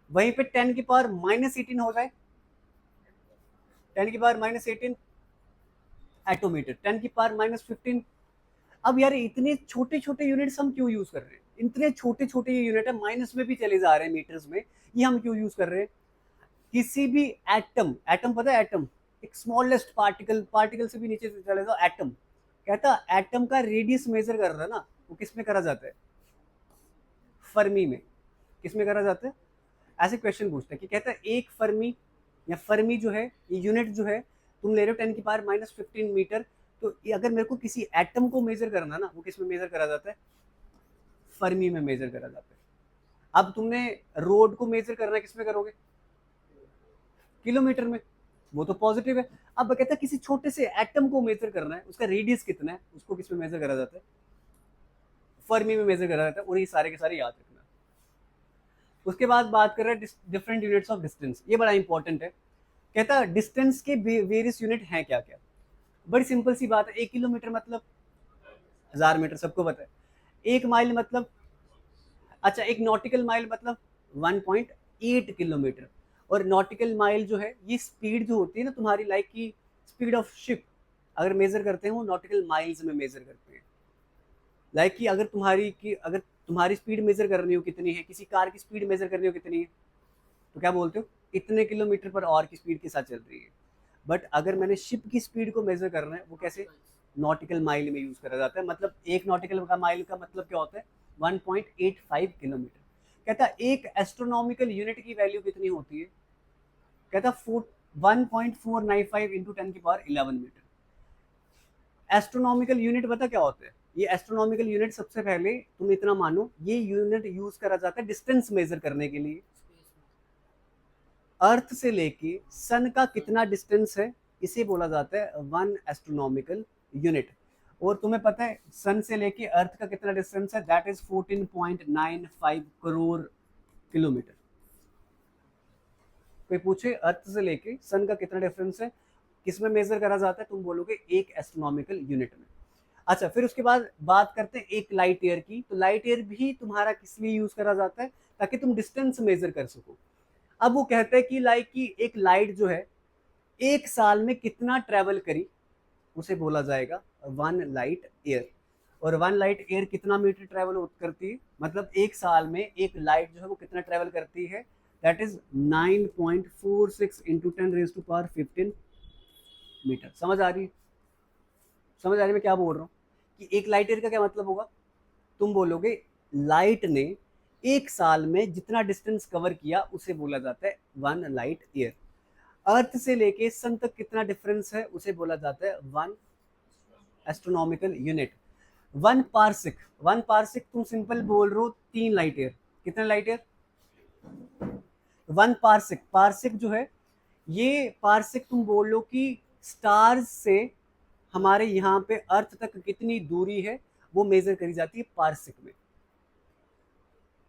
वहीं पे 10 की पावर -18 हो जाए, 10 की पावर -18 एटोमीटर। 10 की पावर -15। अब यार इतने छोटे छोटे यूनिट्स हम क्यों यूज कर रहे हैं, इतने छोटे छोटे ये यूनिट है, माइनस में भी चले जा रहे हैं मीटर्स में, ये हम क्यों यूज कर रहे हैं। किसी भी एटम, एटम पता है एटम, एक स्मॉलेस्ट पार्टिकल, पार्टिकल से भी नीचे से चले जाओ एटम, कहता एटम का रेडियस मेजर कर रहा है ना, वो किस में करा जाता है, फर्मी में। किस में करा जाता है, ऐसे क्वेश्चन पूछता है कि कहता है एक फर्मी या फर्मी जो है, ये यूनिट जो है तुम ले रहे हो 10 की पावर -15 मीटर, तो ये अगर मेरे को किसी एटम को मेजर करना ना, वो किस में मेजर करा जाता है, फर्मी में मेजर करा जाता है। अब तुमने रोड को मेजर करना किस में करोगे, किलोमीटर में, वो तो पॉजिटिव है। अब कहता है किसी छोटे से एटम को मेजर करना है, उसका रेडियस कितना है, उसको किस में मेजर करा जाता है, फर्मी में मेजर करा जाता है। और ये सारे के सारे याद रखना। उसके बाद बात कर रहे हैं डिफरेंट यूनिट्स ऑफ डिस्टेंस, ये बड़ा इंपॉर्टेंट है। कहता है डिस्टेंस के वेरियस यूनिट हैं क्या क्या। बड़ी सिंपल सी बात है, 1 किलोमीटर मतलब 1000 मीटर, सबको पता है। 1 माइल मतलब, अच्छा एक नॉटिकल माइल मतलब 1.8 किलोमीटर। और नॉटिकल माइल जो है ये स्पीड जो होती है ना तुम्हारी, लाइक की स्पीड ऑफ शिप अगर मेजर करते हैं वो नॉटिकल माइल्स में मेजर करते हैं। लाइक कि अगर तुम्हारी स्पीड मेजर करनी हो कितनी है, किसी कार की स्पीड मेजर करनी हो कितनी है, तो क्या बोलते हो, इतने किलोमीटर पर आवर की स्पीड के साथ चल रही है। बट अगर मैंने शिप की स्पीड को मेजर करना है, वो कैसे, नॉटिकल माइल में यूज करा जाता है। मतलब एक नॉटिकल का माइल का मतलब क्या होता है, 1.85 किलोमीटर। कहता है एक एस्ट्रोनॉमिकल यूनिट की वैल्यू कितनी होती है, कहता 1.495 इंटू 10⁻11 मीटर। एस्ट्रोनॉमिकल यूनिट पता क्या होता है, ये एस्ट्रोनॉमिकल यूनिट सबसे पहले तुम इतना मानो, ये यूनिट यूज करा जाता है डिस्टेंस मेजर करने के लिए। अर्थ से लेके सन का कितना डिस्टेंस है, इसे बोला जाता है 1 एस्ट्रोनॉमिकल यूनिट। और तुम्हें पता है सन से लेके अर्थ का कितना डिस्टेंस है, दैट इज 14.95 करोड़ किलोमीटर। कोई पूछे अर्थ से लेके सन का कितना डिफरेंस है, किस में मेजर करा जाता है, तुम बोलोगे 1 एस्ट्रोनॉमिकल यूनिट में। अच्छा फिर उसके बाद बात करते हैं एक लाइट ईयर की। तो लाइट ईयर भी तुम्हारा किस लिए यूज करा जाता है, ताकि तुम डिस्टेंस मेजर कर सको। अब वो कहते हैं कि लाइक की एक लाइट जो है एक साल में कितना ट्रेवल करी, उसे बोला जाएगा 1 लाइट ईयर। और 1 लाइट ईयर कितना मीटर ट्रेवल करती है, मतलब एक साल में एक लाइट जो है वो कितना ट्रेवल करती है, दैट इज 9.46 इंटू 10⁻15 मीटर। समझ आ रही है, समझ आ रही है मैं क्या बोल रहा हूँ, कि एक लाइट ईयर का क्या मतलब होगा, तुम बोलोगे लाइट ने एक साल में जितना डिस्टेंस कवर किया उसे बोला जाता है 1 लाइट ईयर। अर्थ से लेके सन तक कितना डिफरेंस है, उसे बोला जाता है 1 एस्ट्रोनॉमिकल यूनिट। 1 पार्सिक तुम सिंपल बोल रहे हो 3 लाइट ईयर। कितने लाइट ईयर, 1 पार्सिक। पार्सिक जो है, ये पार्सिक तुम बोल लो कि स्टार्स से हमारे यहाँ पे अर्थ तक कितनी दूरी है, वो मेजर करी जाती है पार्सिक में।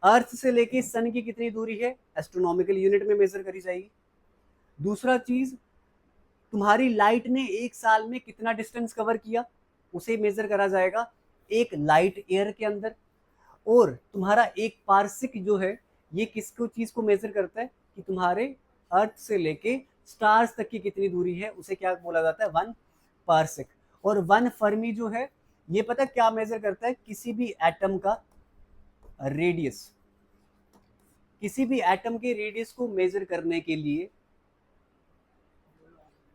अर्थ से लेके सन की कितनी दूरी है, एस्ट्रोनॉमिकल यूनिट में मेजर करी जाएगी। दूसरा चीज, तुम्हारी लाइट ने एक साल में कितना डिस्टेंस कवर किया, उसे मेजर करा जाएगा एक लाइट ईयर के अंदर। और तुम्हारा एक पार्सिक जो है, ये किसको चीज को मेजर करता है, कि तुम्हारे अर्थ से लेके स्टार्स तक की कितनी दूरी है, उसे क्या बोला जाता है, 1 पार्सिक। और 1 फर्मी जो है, ये पता क्या मेजर करता है, किसी भी एटम का रेडियस, किसी भी एटम के रेडियस को मेजर करने के लिए,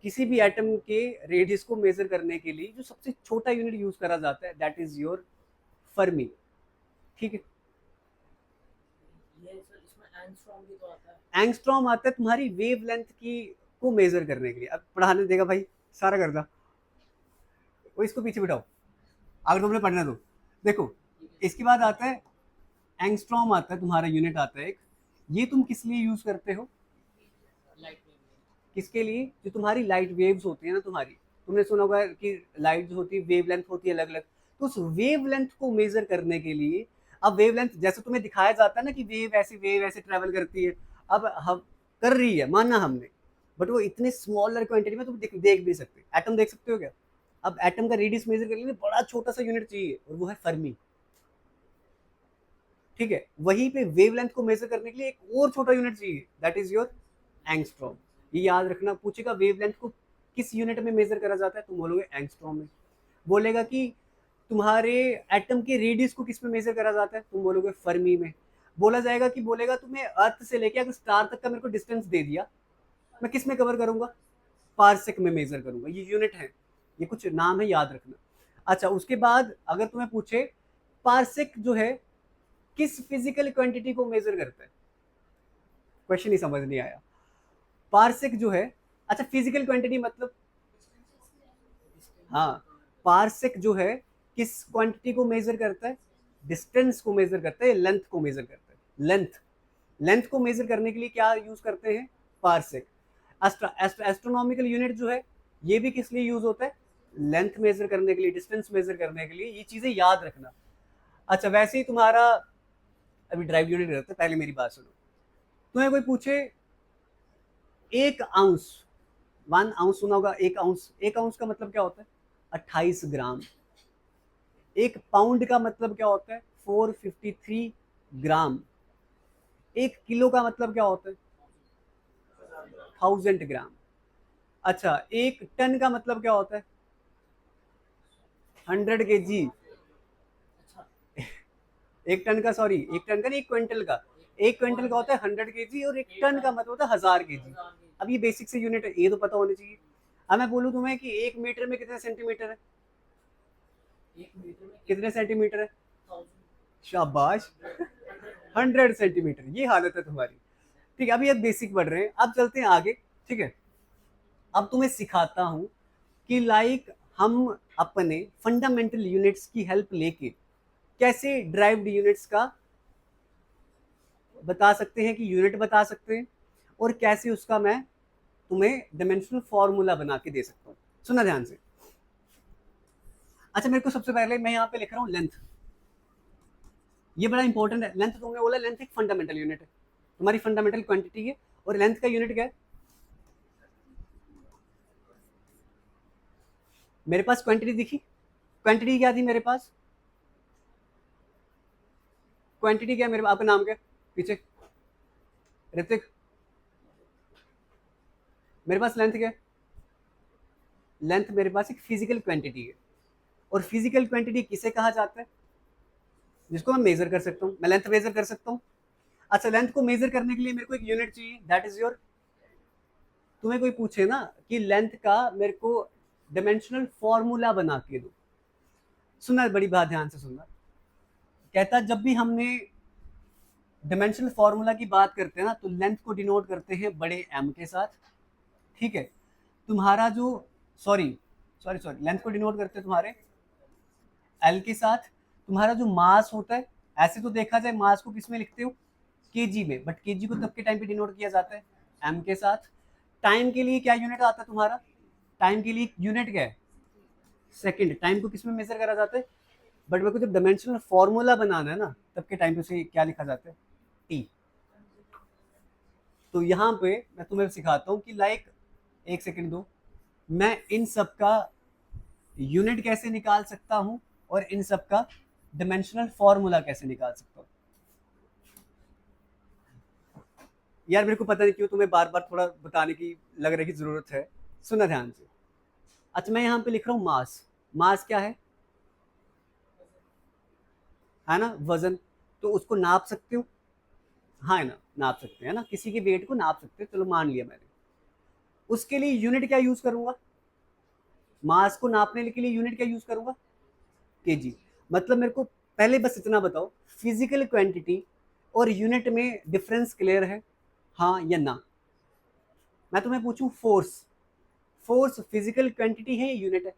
किसी भी एटम के रेडियस को मेजर करने के लिए जो सबसे छोटा यूनिट यूज करा जाता है दैट इज योर फर्मी। ठीक है, एंगस्ट्रॉम आता है तुम्हारी वेवलेंथ की को मेजर करने के लिए। अब पढ़ाने देगा भाई, सारा करदा, वो इसको पीछे बिठाओ अगर तुमने पढ़ना तो। देखो इसके बाद आता है एंगस्ट्रॉम, आता है तुम्हारा यूनिट आता है एक। ये तुम किस लिए यूज करते हो? किसके लिए? जो तुम्हारी लाइट वेव्स होती है ना तुम्हारी, तुमने सुना होगा कि लाइट जो होती है वेवलेंथ होती है अलग अलग, तो उस वेवलेंथ को मेजर करने के लिए, अब वेवलेंथ जैसे तुम्हें दिखाया जाता है ना कि वेव ऐसे ट्रेवल करती है, अब हम कर रही है माना हमने, बट वो इतने स्मॉलर क्वांटिटी में तुम देख भी सकते। एटम देख सकते हो क्या? अब एटम का रेडियस मेजर करने के लिए बड़ा छोटा सा यूनिट चाहिए और वो है फर्मी। ठीक है, वहीं पे वेवलेंथ को मेजर करने के लिए एक और छोटा यूनिट चाहिए दैट इज योर एंगस्ट्रॉम। ये याद रखना, पूछेगा वेवलेंथ को किस यूनिट में मेजर करा जाता है, तुम बोलोगे एंगस्ट्रॉम में। बोलेगा कि तुम्हारे एटम के रेडियस को किस में मेजर करा जाता है, तुम बोलोगे फर्मी में। बोला जाएगा कि बोलेगा तुम्हें अर्थ से लेके अगर स्टार तक का मेरे को डिस्टेंस दे दिया, मैं किस में कवर करूंगा? पार्सेक में मेजर करूंगा। ये यूनिट है, ये कुछ नाम है, याद रखना। अच्छा, उसके बाद अगर तुम्हें पूछे पार्सेक जो है किस फिजिकल क्वांटिटी को मेजर करता है, क्वेश्चन ही समझ नहीं आया। पार्सेक जो है, अच्छा फिजिकल क्वांटिटी मतलब, हाँ, पार्सेक जो है किस क्वांटिटी को मेजर करता है? डिस्टेंस को मेजर करता है, लेंथ को मेजर करता है। लेंथ को मेजर करने के लिए क्या यूज करते हैं? पार्सेक। एस्ट्रोनॉमिकल यूनिट जो है ये भी किस लिए यूज होता है? लेंथ मेजर करने के लिए, डिस्टेंस मेजर करने के लिए। ये चीजें याद रखना। अच्छा, वैसे ही तुम्हारा अभी ड्राइव यूनिट रहता है, पहले मेरी बात सुनो। तुम्हें कोई पूछे एक आउंस, 1 आउंस सुना होगा, एक आउंस का मतलब क्या होता है? 28 ग्राम। एक पाउंड का मतलब क्या होता है? 453 ग्राम। एक किलो का मतलब क्या होता है? 1000 ग्राम। अच्छा, एक टन का मतलब क्या होता है? 100 kg। एक टन का, सॉरी, एक टन का नहीं, एक क्विंटल का। एक क्विंटल का होता है 100 kg और एक टन का मतलब होता है 1000 kg। अब ये बेसिक से यूनिट है, ये तो पता होना चाहिए। अब मैं बोलूं तुम्हें कि 1 मीटर में कितने सेंटीमीटर है? कितने सेंटीमीटर है? शाबाश, 100 सेंटीमीटर। ये हालत है तुम्हारी। ठीक है, अभी अब बेसिक पढ़ रहे हैं, अब चलते हैं आगे। ठीक है, अब तुम्हें सिखाता हूं कि लाइक हम अपने फंडामेंटल यूनिट्स की हेल्प लेके कैसे ड्राइव्ड यूनिट्स का बता सकते हैं, कि यूनिट बता सकते हैं, और कैसे उसका मैं तुम्हें डायमेंशनल फॉर्मूला बना के दे सकता हूँ। सुना ध्यान से। अच्छा, मेरे को सबसे पहले मैं यहाँ पे लिख रहा हूँ लेंथ। ये बड़ा इंपॉर्टेंट है। लेंथ तुमने बोला, लेंथ एक फंडामेंटल यूनिट है, तुम्हारी फंडामेंटल क्वांटिटी है। और लेंथ का यूनिट क्या है? मेरे पास क्वांटिटी दिखी, क्वांटिटी क्या थी मेरे पास? क्वांटिटी क्या मेरे, आपका नाम क्या पीछे? ऋतिक। मेरे पास लेंथ क्या है? लेंथ मेरे पास एक फिजिकल क्वांटिटी है। और फिजिकल क्वांटिटी किसे कहा जाता है? जिसको मैं मेजर कर सकता हूँ, मैं लेंथ मेजर कर सकता हूँ। अच्छा, लेंथ को मेजर करने के लिए मेरे को एक यूनिट चाहिए दैट इज योर, तुम्हें कोई पूछे ना कि लेंथ का मेरे को डायमेंशनल फॉर्मूला बना के दो, सुनना बड़ी बात ध्यान से सुनना। कहता जब भी हमने डायमेंशनल फॉर्मूला की बात करते हैं ना, तो लेंथ को डिनोट करते हैं बड़े एम के साथ। ठीक है, तुम्हारा जो, सॉरी सॉरी सॉरी, लेंथ को डिनोट करते हैं तुम्हारे एल के साथ। तुम्हारा जो मास होता है, ऐसे तो देखा जाए मास को किस में लिखते हो? केजी में, बट केजी को तब के टाइम पे डिनोट किया जाता है एम के साथ। टाइम के लिए क्या यूनिट आता है तुम्हारा? टाइम के लिए यूनिट क्या है? सेकंड। टाइम को किस में मेजर करा जाता है? बट मेरे को जब डायमेंशनल फॉर्मूला बनाना है ना, तब के टाइम पे उसे क्या लिखा जाता है? टी। तो यहाँ पे मैं तुम्हें सिखाता हूँ कि लाइक, एक सेकंड दो, मैं इन सब का यूनिट कैसे निकाल सकता हूँ और इन सब का डायमेंशनल फॉर्मूला कैसे निकाल सकता हूँ। यार मेरे को पता नहीं क्यों तुम्हें बार बार थोड़ा बताने की लग रही जरूरत है, सुना ध्यान से। अच्छा, मैं यहाँ पे लिख रहा हूँ मास। मास क्या है ना? वजन। तो उसको नाप सकते हो, हाँ है ना, नाप सकते हैं ना, किसी के वेट को नाप सकते हैं, चलो मान लिया मैंने। उसके लिए यूनिट क्या यूज करूंगा, मास को नापने के लिए यूनिट क्या यूज करूंगा, केजी। मतलब मेरे को पहले बस इतना बताओ, फिजिकल क्वांटिटी और यूनिट में डिफरेंस क्लियर है, हाँ या ना। मैं तुम्हें पूछूं फोर्स, फोर्स फिजिकल क्वांटिटी है या यूनिट है,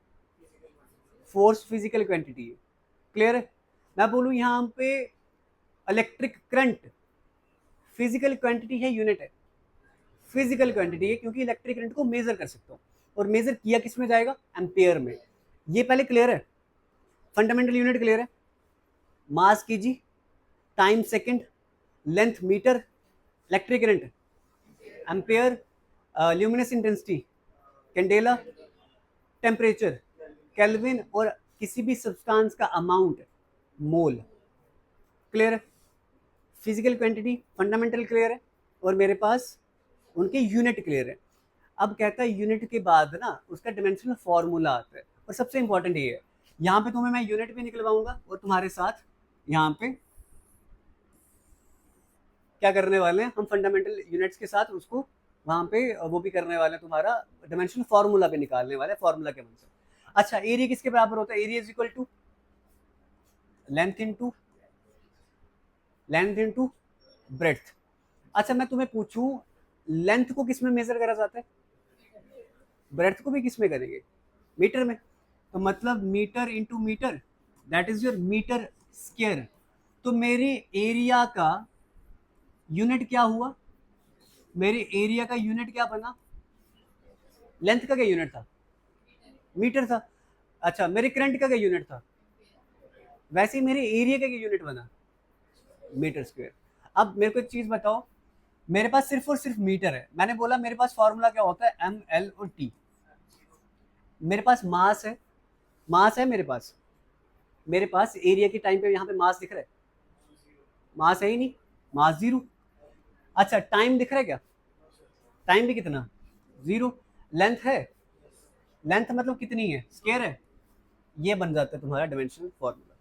फोर्स फिजिकल क्वांटिटी है, क्लियर है। मैं बोलूं यहाँ पे इलेक्ट्रिक करंट, फिजिकल क्वांटिटी है यूनिट है, फिजिकल क्वांटिटी है, क्योंकि इलेक्ट्रिक करंट को मेजर कर सकता हूँ, और मेजर किया किस में जाएगा, एम्पेयर में। ये पहले क्लियर है, फंडामेंटल यूनिट क्लियर है, mass KG, time second, length metre, electric current ampere, luminous intensity candela, temperature kelvin, और किसी भी सब्सटेंस का अमाउंट मोल, क्लियर है। फिजिकल क्वांटिटी फंडामेंटल क्लियर है, और मेरे पास उनके यूनिट क्लियर है। अब कहता है यूनिट के बाद ना उसका डिमेंशनल फॉर्मूला आता है, और सबसे इंपॉर्टेंट ये है, यहाँ पे तुम्हें मैं यूनिट भी निकलवाऊंगा, और तुम्हारे साथ यहाँ पे क्या करने वाले हैं हम, फंडामेंटल यूनिट्स के साथ उसको वहां पे वो भी करने वाले हैं, तुम्हारा डिमेंशनल फॉर्मूला भी निकालने वाले हैं, फॉर्मूला के बनता है। अच्छा, एरिया किसके बराबर होता है, area is equal to length into breadth. अच्छा मैं तुम्हें पूछूं, लेंथ को किस में मेजर करा जाता है, ब्रेड्थ को भी किस में करेंगे, मीटर में। तो मतलब metre into metre, that is your metre square. तो मेरे एरिया का यूनिट क्या हुआ, मेरे एरिया का यूनिट क्या बना, लेंथ का क्या यूनिट था, मीटर था। अच्छा मेरे करंट का क्या यूनिट था, वैसे ही मेरे एरिया का क्या यूनिट बना, मीटर स्क्वायर। अब मेरे को एक चीज बताओ, मेरे पास सिर्फ और सिर्फ मीटर है, मैंने बोला मेरे पास फॉर्मूला क्या होता है, एम एल और टी। मेरे पास मास है, मास है मेरे पास एरिया के टाइम पे यहाँ पे मास दिख रहा है, मास है ही नहीं, मास जीरो। अच्छा टाइम दिख रहा है क्या, टाइम भी कितना, जीरो। लेंथ है, लेंथ मतलब कितनी है, स्क्वायर है। ये बन जाता है तुम्हारा डायमेंशनल फॉर्मूला।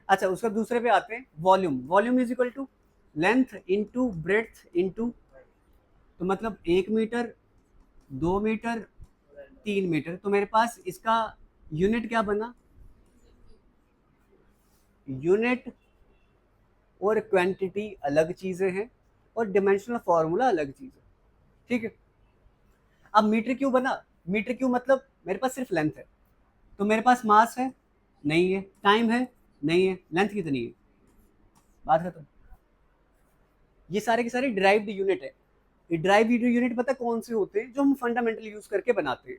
अच्छा उसका दूसरे पे आते हैं, volume, volume is equal to length into breadth into, तो मतलब 1 मीटर, 2 मीटर, 3 मीटर। तो मेरे पास इसका यूनिट क्या बना, यूनिट और क्वांटिटी अलग चीजें हैं, और डिमेंशनल फॉर्मूला अलग चीज है, ठीक है। अब मीटर क्यों बना, मीटर क्यों मतलब मेरे पास सिर्फ लेंथ है, तो मेरे पास मास है नहीं है, टाइम है नहीं है, लेंथ कितनी है, बात खत्म। ये सारे के सारे डिराइव्ड यूनिट है। ये डिराइव्ड यूनिट पता कौन से होते हैं, जो हम फंडामेंटल यूज करके बनाते हैं।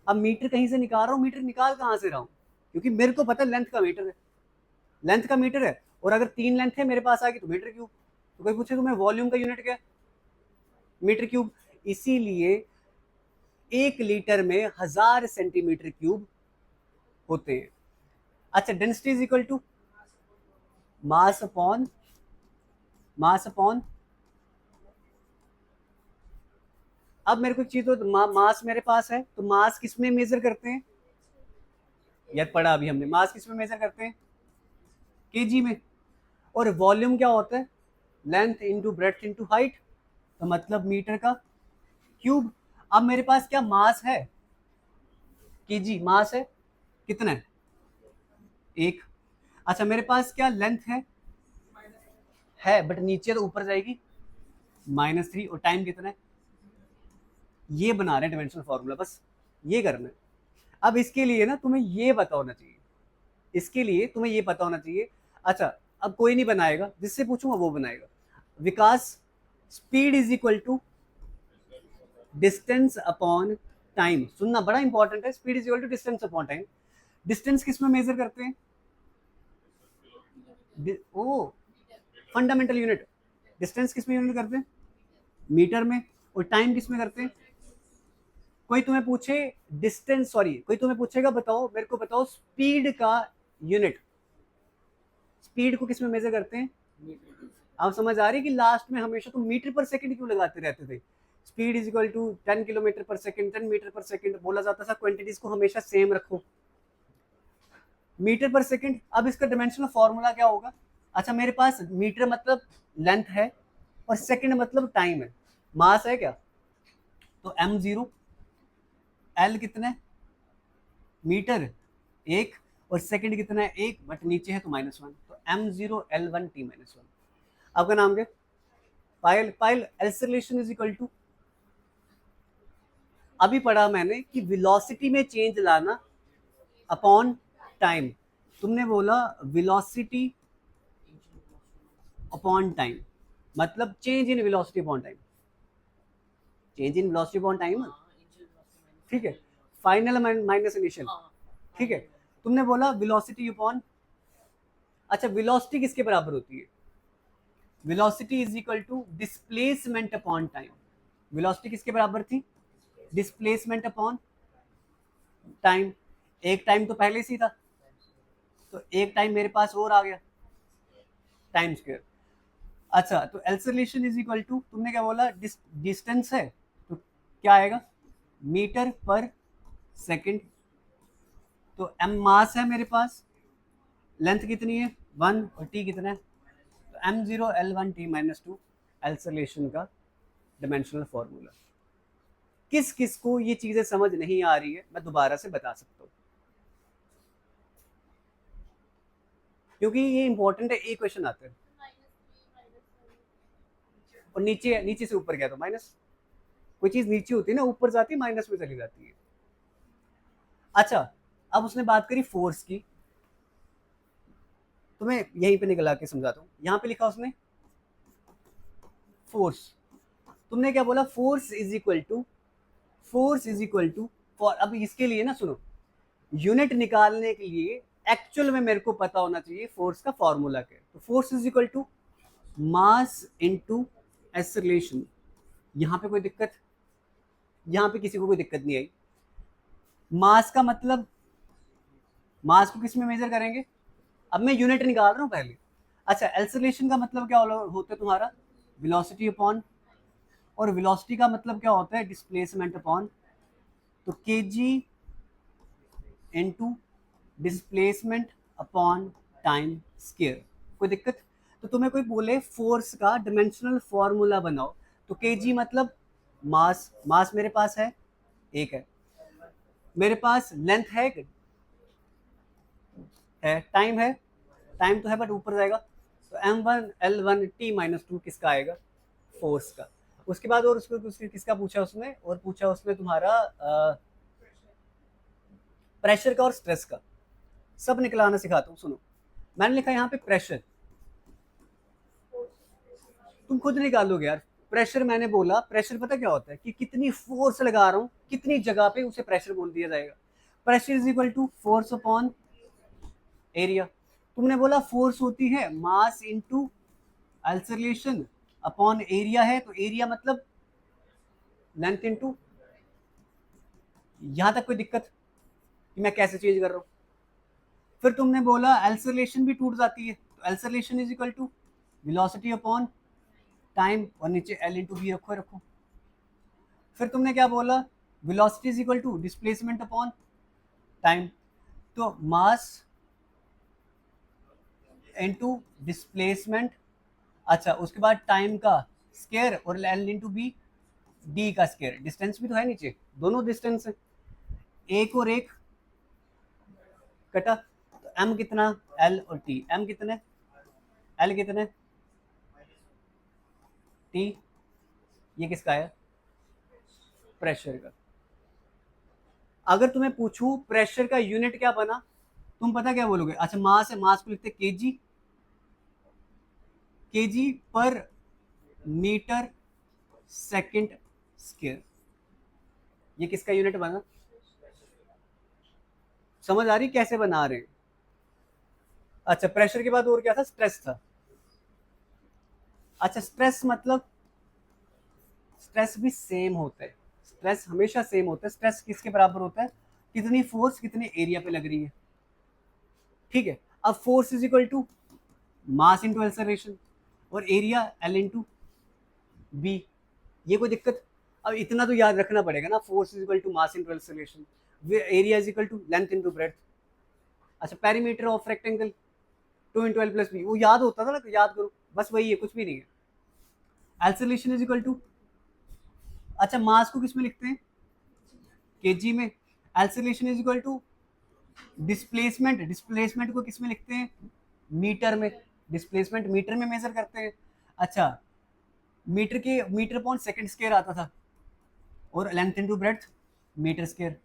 अब मीटर कहीं से निकाल रहा हूँ, मीटर निकाल कहाँ से रहा हूँ, क्योंकि मेरे को पता लेंथ का मीटर है, लेंथ का मीटर है, और अगर 3 लेंथ है मेरे पास आ गई तो मीटर क्यूब। तो कोई पूछे तुम्हें वॉल्यूम का यूनिट क्या है, मीटर क्यूब। इसीलिए 1 लीटर में 1000 सेंटीमीटर क्यूब होते हैं। अच्छा density is equal to mass upon, mass upon, अब मेरे को एक चीज तो मास मेरे पास है, तो मास किस में मेजर करते हैं, यार पढ़ा अभी हमने, मास किस में मेजर करते हैं, केजी में। और वॉल्यूम क्या होता है, length into breadth into height, तो मतलब मीटर का क्यूब। अब मेरे पास क्या मास है, केजी मास है, कितना है, 1। अच्छा मेरे पास क्या लेंथ है बट नीचे तो ऊपर जाएगी, -3, और टाइम कितना है, ये बना रहे हैं डिमेंशनल फॉर्मूला, बस ये करना है। अब इसके लिए ना तुम्हें ये पता होना चाहिए, इसके लिए तुम्हें ये पता होना चाहिए। अच्छा अब कोई नहीं बनाएगा, जिससे पूछूंगा वो बनाएगा। Vikas, speed is equal to distance upon time, सुनना बड़ा इंपॉर्टेंट है, speed is equal to distance upon time. Distance किस में मेजर करते हैं, ओ फंडामेंटल यूनिट, डिस्टेंस किस में यूनिट करते हैं, मीटर में। और टाइम किस में करते हैं, कोई तुम्हें पूछे डिस्टेंस, सॉरी कोई तुम्हें पूछेगा बताओ मेरे को बताओ स्पीड का यूनिट, स्पीड को किस में मेजर करते हैं। आप समझ आ रही है कि लास्ट में हमेशा तुम मीटर पर सेकंड क्यों लगाते रहते थे, speed is equal to 10 kilometre per second, 10 metre पर सेकंड बोला जाता था, क्वांटिटीज को हमेशा सेम रखो, मीटर पर सेकंड। अब इसका डायमेंशनल फॉर्मूला क्या होगा, अच्छा मेरे पास मीटर मतलब लेंथ है, और सेकंड मतलब टाइम है, मास है क्या, तो m0, l कितना है मीटर, एक, और सेकंड कितना है एक, बट नीचे है तो -1, तो m0l1t-1। आपका नाम क्या, पायल। पायल, एक्सेलरेशन इज इक्वल टू, अभी पढ़ा मैंने कि वेलोसिटी में चेंज लाना अपॉन टाइम। तुमने बोला वेलोसिटी अपॉन टाइम, मतलब change in velocity upon time, change in velocity upon time, ठीक है, फाइनल माइनस इनिशियल, ठीक है। तुमने बोला वेलोसिटी अपॉन, अच्छा वेलोसिटी किसके बराबर होती है, velocity is equal to displacement upon time. Velocity किसके बराबर थी, डिस्प्लेसमेंट अपॉन टाइम। एक टाइम तो पहले से ही था, तो एक टाइम मेरे पास और आ गया, टाइम स्क्वायर। अच्छा, तो एक्सेलरेशन इज इक्वल टू, तुमने क्या बोला, डिस्टेंस है, तो क्या आएगा, मीटर पर सेकंड। तो m मास है मेरे पास, लेंथ कितनी है 1, और t कितना है, तो m0l1t-2 एक्सेलरेशन का डायमेंशनल फॉर्मूला। किस किस को ये चीजें समझ नहीं आ रही है, मैं दोबारा से बता सकता हूँ, क्योंकि ये इंपॉर्टेंट है, एक क्वेश्चन आता है और नीचे नीचे से ऊपर गया तो माइनस, कोई चीज नीचे होती है ना, ऊपर जाती है माइनस में चली जाती है। अच्छा, अब उसने बात करी फोर्स की, तो मैं यहीं पे निकला के समझाता हूँ। यहाँ पे लिखा उसने फोर्स, तुमने क्या बोला, force is equal to, force is equal to for, अब इसके लिए ना सुनो, यूनिट निकालने के लिए एक्चुअल में मेरे को पता होना चाहिए फोर्स का फॉर्मूला क्या है। तो force is equal to mass into acceleration. यहाँ पे कोई दिक्कत, यहाँ पे किसी को कोई दिक्कत नहीं आई। मास का मतलब, मास को किस में मेजर करेंगे, अब मैं यूनिट निकाल रहा हूँ पहले। अच्छा, एक्सेलरेशन का मतलब क्या होता है तुम्हारा, वेलोसिटी अपॉन, और वेलोसिटी का मतलब क्या होता है, डिस्प्लेसमेंट अपॉन, तो kg into displacement upon time square. कोई दिक्कत, तो तुम्हें कोई बोले फोर्स का डायमेंशनल फॉर्मूला बनाओ, तो kg मतलब मास, मास मेरे पास है एक है, मेरे पास लेंथ है, टाइम है, टाइम तो है बट ऊपर जाएगा, तो m1l1t-2 किसका आएगा, फोर्स का। उसके बाद और उसको किसका पूछा उसने, और पूछा उसने तुम्हारा प्रेशर का और स्ट्रेस का। सब निकलाना सिखाता हूँ, सुनो। मैंने लिखा यहाँ पे प्रेशर, तुम खुद निकालोगे यार। प्रेशर मैंने बोला, प्रेशर पता क्या होता है, कि कितनी फोर्स लगा रहा हूँ कितनी जगह पे, उसे प्रेशर बोल दिया जाएगा। Pressure is equal to force upon area. तुमने बोला फोर्स होती है mass into acceleration upon area है, तो एरिया मतलब लेंथ इनटू, यहां तक कोई दिक्कत कि मैं कैसे चेंज कर रहा हूं। फिर तुमने बोला एक्सेलरेशन भी टूट जाती है, तो acceleration is equal to velocity upon time, और नीचे एल इंटू बी रखो रखो। फिर तुमने क्या बोला, velocity is equal to displacement upon time, तो मास इनटू डिस्प्लेसमेंट, अच्छा उसके बाद टाइम का स्केयर, और एल इंटू बी, डी का स्केयर, डिस्टेंस भी तो है नीचे, दोनों डिस्टेंस है, एक और एक कटा, तो एम कितना, एल और टी, एम कितना, एल कितना, टी, ये किसका है, प्रेशर का। अगर तुम्हें पूछूं प्रेशर का यूनिट क्या बना, तुम पता क्या बोलोगे, अच्छा मास है, मास को लिखते KG, KG per metre second square, ये किसका यूनिट बना, समझ आ रही कैसे बना रहे हैं। अच्छा, प्रेशर के बाद और क्या था, स्ट्रेस था। अच्छा, स्ट्रेस मतलब, स्ट्रेस भी सेम होता है, स्ट्रेस हमेशा सेम होता है। स्ट्रेस किसके बराबर होता है, कितनी फोर्स कितने एरिया पे लग रही है, ठीक है। अब force is equal to mass into acceleration, और एरिया एल इंटू बी, ये कोई दिक्कत। अब इतना तो याद रखना पड़ेगा ना, force is equal to mass into acceleration, area is equal to length into breadth. अच्छा, perimeter of rectangle 2 into L plus B, वो याद होता था ना, याद करो, बस वही है, कुछ भी नहीं है। एक्सेलरेशन इज इक्वल टू, अच्छा मास को किस में लिखते हैं, केजी में। Acceleration is equal to displacement, displacement को किस में लिखते हैं, मीटर में। डिस्प्लेसमेंट मीटर में मेजर करते हैं। अच्छा मीटर के मीटर अपॉन सेकंड स्क्वायर आता था, और length into breadth metre square,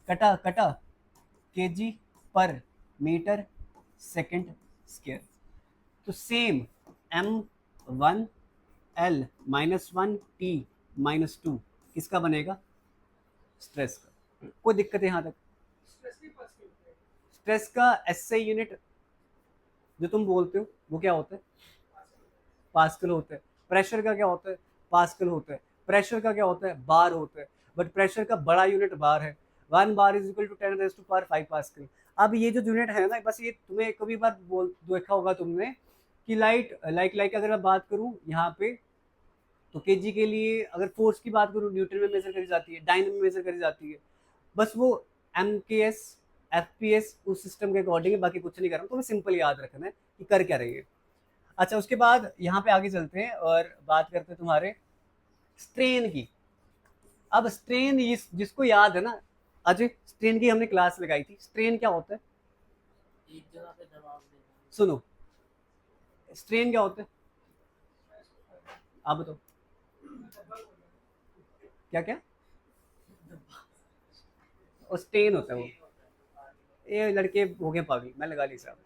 कटा कटा KG per metre second square. तो सेम m1 l -1 t -2 किसका बनेगा, स्ट्रेस का। कोई दिक्कत है यहाँ तक? स्ट्रेस का एसआई यूनिट जो तुम बोलते हो वो क्या होता है, पास्कल होता है। प्रेशर का क्या होता है, पास्कल होता है। प्रेशर का क्या होता है, बार होता है। बट प्रेशर का बड़ा यूनिट बार है, 1 bar is equal to 10⁻⁵ pascal. अब ये जो यूनिट है ना, बस ये तुम्हें कभी बार बोल देखा होगा तुमने कि लाइक अगर मैं बात करूँ यहाँ पे, तो केजी के लिए अगर फोर्स की बात करूँ न्यूटन में मेजर करी जाती है, डायन में मेजर करी जाती है। बस वो एमकेएस एफपीएस उस सिस्टम के अकॉर्डिंग है, बाकी कुछ नहीं कर रहा हूँ। तुम्हें सिंपल याद रखना है कि कर क्या रही है। अच्छा उसके बाद यहाँ पे आगे चलते हैं और बात करते हैं तुम्हारे स्ट्रेन की। अब स्ट्रेन जिसको याद है ना, अजय स्ट्रेन की हमने क्लास लगाई थी। स्ट्रेन क्या होता है, एक जगह पे दबाव देना। सुनो स्ट्रेन क्या होता है, आप बताओ क्या क्या, और स्ट्रेन होता है वो, ये लड़के हो गए पागल, मैं लगा ली साहब।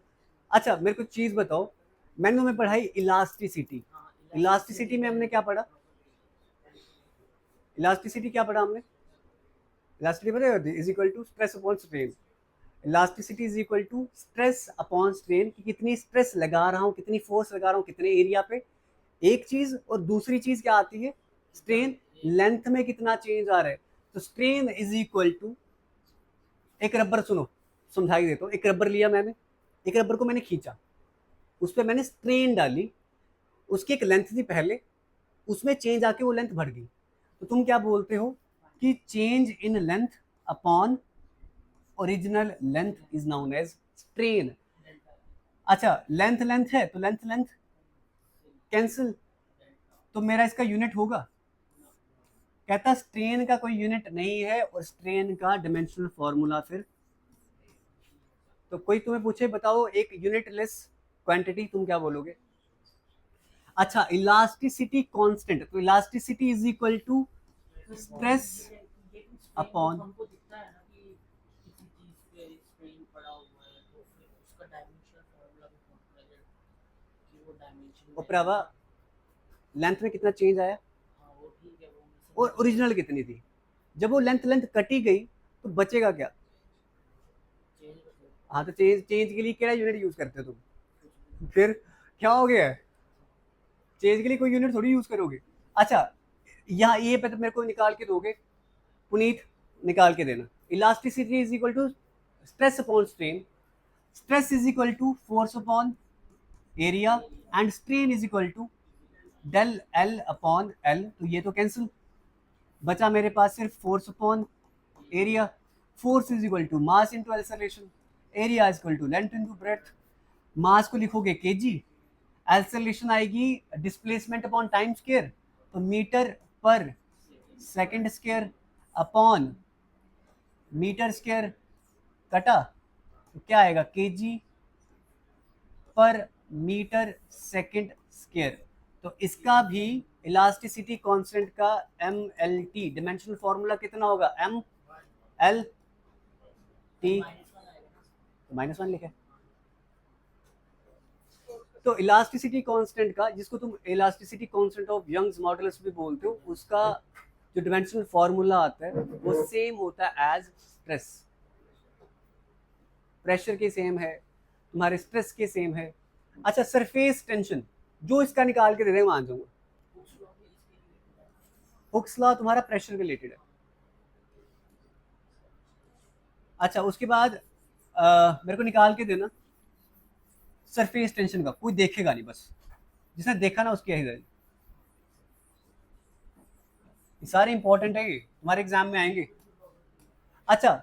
अच्छा मेरे को चीज बताओ, मैंने तुम्हें पढ़ाई इलास्टिसिटी। इलास्टिसिटी में हमने क्या पढ़ा, इलास्टिसिटी क्या पढ़ा हमने, इलास्टिसिटी पता है is equal to stress upon strain. Elasticity is equal to stress upon strain, कि कितनी स्ट्रेस लगा रहा हूँ, कितनी फोर्स लगा रहा हूँ कितने एरिया पे, एक चीज। और दूसरी चीज क्या आती है, स्ट्रेन लेंथ में कितना चेंज आ रहा है। तो स्ट्रेन इज इक्वल टू, एक रबर, सुनो समझाई देता हूँ। एक रबर लिया मैंने, एक रबर को मैंने खींचा, उस पर मैंने स्ट्रेन डाली, उसकी एक लेंथ थी पहले, उसमें चेंज आके वो लेंथ बढ़ गई। तो तुम क्या बोलते हो कि change in length upon original length is known as strain. अच्छा लेंथ लेंथ है तो लेंथ लेंथ कैंसिल, तो मेरा इसका यूनिट होगा, कहता स्ट्रेन का कोई यूनिट नहीं है, और स्ट्रेन का डायमेंशनल फॉर्मूला फिर। तो कोई तुम्हें पूछे बताओ एक यूनिटलेस क्वांटिटी, तुम क्या बोलोगे। अच्छा इलास्टिसिटी कांस्टेंट, तो elasticity is equal to stress upon, हमको दिखता है ना कि किसी चीज पे स्ट्रेन पड़ा हुआ है, तो फिर उसका डायमेंशनल फार्मूला भी कंपेयर कि वो डायमेंशन और प्रभा लेंथ में कितना चेंज आया, हाँ वो ठीक है, वो मैं और समझ ओरिजिनल कितनी थी। जब वो लेंथ लेंथ कटी गई तो बचेगा क्या, चेंज कर हाँ तो चेंज चेंज के लिए क्या यूनिट यूज करते हो तुम, कुछ भी। फिर क्या हो गया, चेंज के लिए कोई यूनिट थोड़ी यूज करोगे। अच्छा यहाँ ये पे तो मेरे को निकाल के दोगे, पुनीत निकाल के देना। Elasticity is equal to stress upon strain, stress is equal to force upon area, and strain is equal to del L upon L. तो ये तो कैंसिल, बचा मेरे पास सिर्फ force upon area. Force is equal to mass into acceleration, area is equal to length into breadth. Mass को लिखोगे केजी, एक्सेलरेशन आएगी डिस्प्लेसमेंट अपॉन टाइम स्क्वायर, तो मीटर पर second square upon metre square, कटा तो क्या आएगा, KG per metre second square. तो इसका भी इलास्टिसिटी कांस्टेंट का M L T dimensional formula कितना होगा, एम एल टी, तो -1 लिखे। तो इलास्टिसिटी कांस्टेंट का, जिसको तुम elasticity constant of Young's modulus भी बोलते हो, उसका जो डिमेंशनल फॉर्मूला आता है वो सेम होता है एज स्ट्रेस। प्रेशर के सेम है, तुम्हारे स्ट्रेस के सेम है। अच्छा सरफेस टेंशन जो इसका निकाल के दे रहे मान जाऊंगा, हुक्स लॉ तुम्हारा प्रेशर रिलेटेड है। अच्छा उसके बाद मेरे को निकाल के देना सरफेस टेंशन का, कोई देखेगा नहीं, बस जिसने देखा ना उसकी यही, सारे इंपॉर्टेंट है, ये तुम्हारे एग्जाम में आएंगे। अच्छा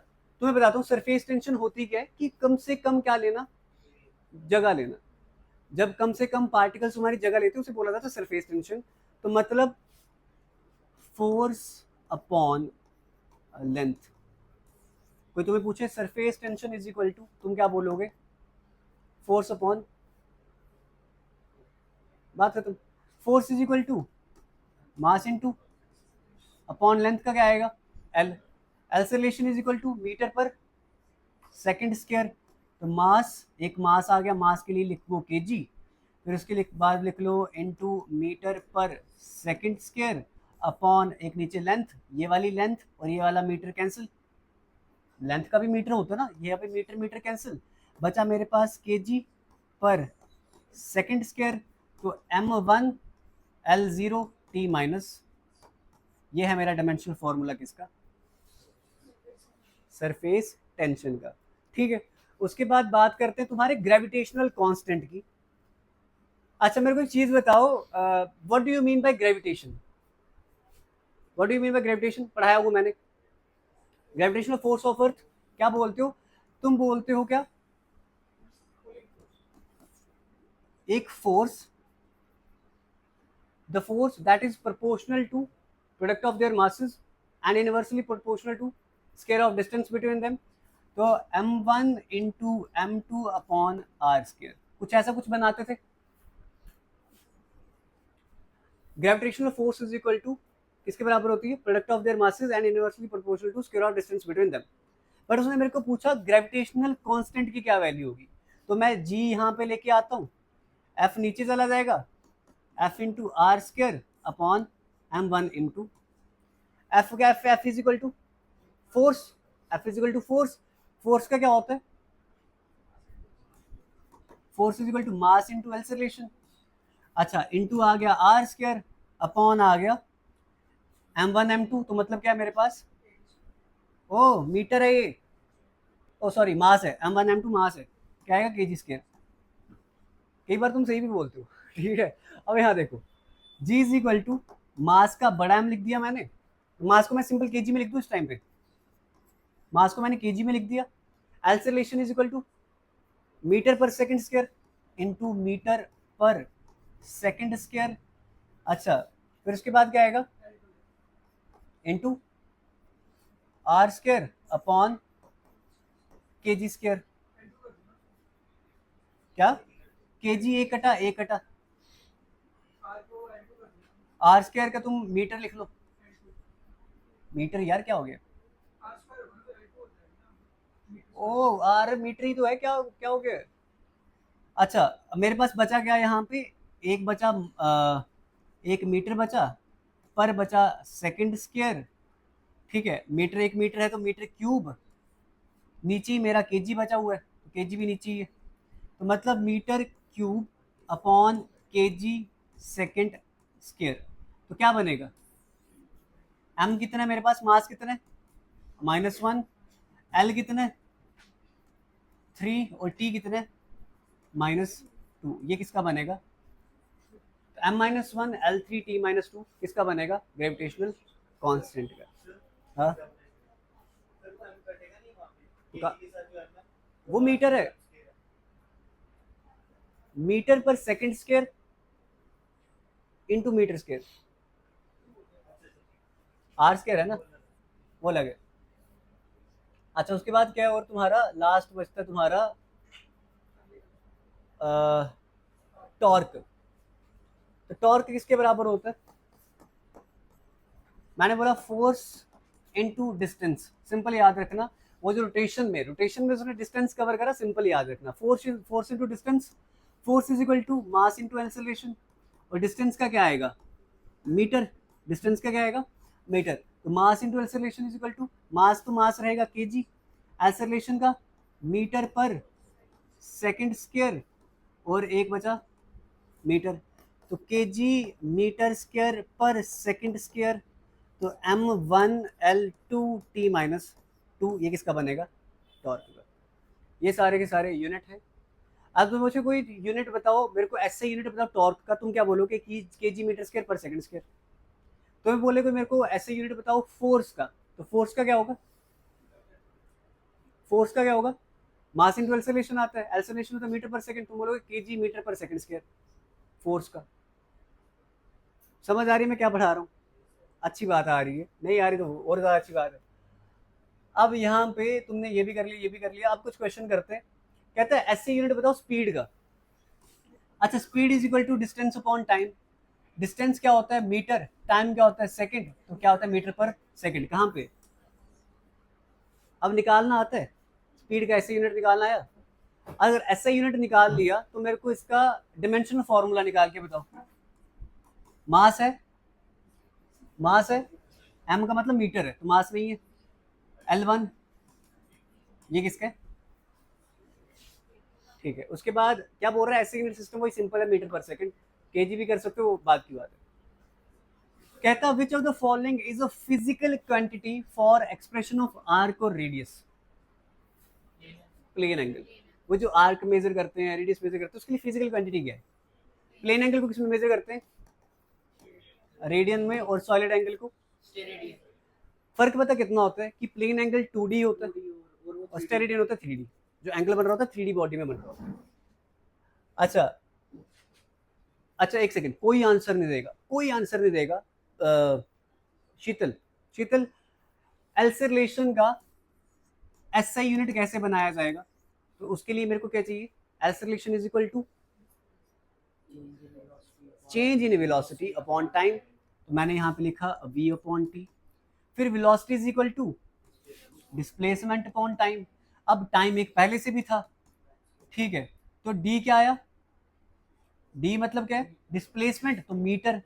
तुम्हें बताता हूँ सरफेस टेंशन होती क्या है, कि कम से कम क्या लेना, जगह लेना। जब कम से कम पार्टिकल्स तुम्हारी जगह लेते हैं उसे बोला जाता है सरफेस टेंशन। तो मतलब फोर्स अपॉन लेंथ। कोई तुम्हें पूछे surface tension is equal to, तुम क्या बोलोगे? फोर्स अपॉन, बात खत्म। Force is equal to mass into upon length का क्या आएगा? L. Acceleration is equal to metre पर सेकंड स्क्वायर। तो मास, एक मास आ गया, मास के लिए लिखो केजी, फिर उसके बाद लिख लो इनटू मीटर पर सेकंड स्क्वायर अपॉन एक नीचे लेंथ, ये वाली लेंथ और ये वाला मीटर कैंसिल, लेंथ का भी मीटर होता है ना, ये पे मीटर मीटर कैंसिल, बचा मेरे पास केजी पर सेकंड स्क्वायर। तो m1 L0 T माइनस, ये है मेरा डायमेंशनल फॉर्मूला किसका? सरफेस टेंशन का। ठीक है, उसके बाद बात करते हैं तुम्हारे ग्रेविटेशनल कांस्टेंट की। अच्छा मेरे को एक चीज बताओ, what do you mean bye gravitation? What do you mean bye gravitation? पढ़ाया हुआ मैंने। ग्रेविटेशनल फोर्स ऑफ अर्थ क्या बोलते हो? तुम बोलते हो क्या? एक force, the force that is proportional to product of their masses and inversely proportional to square of distance between them। तो m1 into m2 upon are square, कुछ ऐसा कुछ बनाते थे। Gravitational force is equal to किसके बराबर होती है? Product of their masses and inversely proportional to square of distance between them. But उसने मेरे को पूछा ग्रेविटेशनल कांस्टेंट की क्या वैल्यू होगी, तो मैं g यहाँ पे लेके आता हूँ, f नीचे चला जाएगा, f into R square upon m1 into F क्या? F is equal to force, F is equal to force. Force का क्या होता है? Force is equal to mass into acceleration. अच्छा इंटू आ गया आर स्क्वायर अपॉन आ गया m1 m2, तो मतलब क्या है मेरे पास? ओ मीटर है ये, ओ सॉरी मास है, m1 m2 मास है, क्या आएगा? KG square. कई बार तुम सही भी बोलते हो ठीक है। अब यहाँ देखो, g is equal to mass का बड़ा m लिख दिया मैंने, मास को मैं सिंपल केजी में लिख दूं इस टाइम पे, मास को मैंने केजी में लिख दिया। Acceleration is equal to metre पर सेकंड स्क्वायर इनटू मीटर पर सेकंड स्क्वायर। अच्छा फिर उसके बाद क्या आएगा? Into R square upon KG square. क्या? केजी एक कटा, एक कटा, आर स्क्वायर का तुम मीटर लिख लो। मीटर यार क्या हो गया? ओ आर मीटर ही तो है, क्या क्या हो गया? अच्छा मेरे पास बचा क्या यहाँ पे? एक बचा एक मीटर बचा, पर बचा सेकंड स्क्वायर। ठीक है, मीटर एक मीटर है तो मीटर क्यूब, नीचे ही मेरा केजी बचा हुआ है तो केजी भी नीचे ही है, तो मतलब metre cube upon KG second square. तो क्या बनेगा? एम कितना है मेरे पास? मास कितना है? -1। एल कितना है? 3। और टी कितना है? -2। ये किसका बनेगा? तो m-1 L3 T-2 किसका बनेगा? ग्रेविटेशनल कांस्टेंट का। हाँ वो मीटर है, मीटर पर second square into metre square, R square है ना, वो लगे। अच्छा उसके बाद क्या है और तुम्हारा लास्ट बचता है तुम्हारा टॉर्क। तो टॉर्क किसके बराबर होता है? मैंने बोला फोर्स इनटू डिस्टेंस, सिंपल याद रखना। वो जो रोटेशन में उसने डिस्टेंस कवर करा, सिंपल याद रखना। Force into distance, force is equal to mass into acceleration, और डिस्टेंस का क्या आएगा? मीटर। डिस्टेंस का क्या आएगा? मीटर। तो mass into acceleration is equal to, mass तो मास रहेगा केजी, एक्सेलरेशन का मीटर पर सेकंड स्क्वायर, और एक बचा मीटर, तो केजी मीटर स्क्वायर पर सेकंड स्क्वायर। तो m1L2T-2, ये किसका बनेगा? टॉर्क का। ये सारे के सारे यूनिट है। अब तुम मुझे कोई यूनिट बताओ, मेरे को ऐसे यूनिट बताओ टॉर्क का, तुम क्या बोलोगे? कि केजी मीटर स्क्वायर पर सेकंड स्क्वायर। तुम्हें बोले कोई मेरे को ऐसे यूनिट बताओ फोर्स का, तो फोर्स का क्या होगा? फोर्स का क्या होगा? मास इंटू एक्सेलरेशन आता है, एक्सेलरेशन तो मीटर पर सेकंड, तुम बोलोगे केजी मीटर पर सेकंड स्क्वायर फोर्स का। समझ आ रही है मैं क्या पढ़ा रहा हूँ? अच्छी बात आ रही है, नहीं आ रही तो और ज़्यादा अच्छी बात है। अब यहाँ पे तुमने ये भी कर लिया, ये भी कर लिया। अब कुछ क्वेश्चन करते हैं। कहता है ऐसे यूनिट बताओ स्पीड का। अच्छा, speed is equal to distance upon time. Distance क्या होता है? मीटर। टाइम क्या होता है? सेकंड। तो क्या होता है? मीटर पर सेकंड। कहाँ पे? अब निकालना आता है स्पीड का ऐसे यूनिट निकालना आया? अगर ऐसा यूनिट निकाल लिया तो मेरे को इसका डिमेंशन फॉर्मूला निकाल के बताओ। मास है, मास है, एम का मतलब मीटर है तो मास नहीं है। L1 ये किसका है? ठीक है। उसके बाद क्या बोल रहा है? ऐसे यूनिट सिस्टम वही सिंपल है, मीटर पर सेकंड। केजी भी कर सकते हो, वो बात की बात है। कहता है which of the following is a physical quantity for expression of arc और रेडियस। Plane angle. वो जो आर्क मेजर करते हैं, रेडियस मेजर करते हैं, उसके लिए फिजिकल क्वांटिटी क्या है? प्लेन एंगल को किसमें मेजर करते हैं? रेडियन में। और सॉलिड एंगल को? स्टेरेडियन। फर्क पता कितना होता है कि प्लेन एंगल 2D होता है और स्टेरेडियन होता है 3D। जो एंगल बन रहा होता है 3D बॉडी में बन रहा होता है। अच्छा, अच्छा एक सेकंड, कोई आंसर नहीं देगा, कोई आंसर नहीं देगा। शीतल, शीतल, एल्सरलेशन का एसआई यूनिट कैसे बनाया जाएगा? तो उसके लिए मेरे को क्या चाहिए? Acceleration is equal to change in velocity upon time. तो मैंने यहाँ पे लिखा v अपॉन टी। फिर velocity is equal to displacement upon time. अब टाइम एक पहले से भी था, ठीक है, तो d क्या आया? d मतलब क्या है? डिस्प्लेसमेंट, तो मीटर।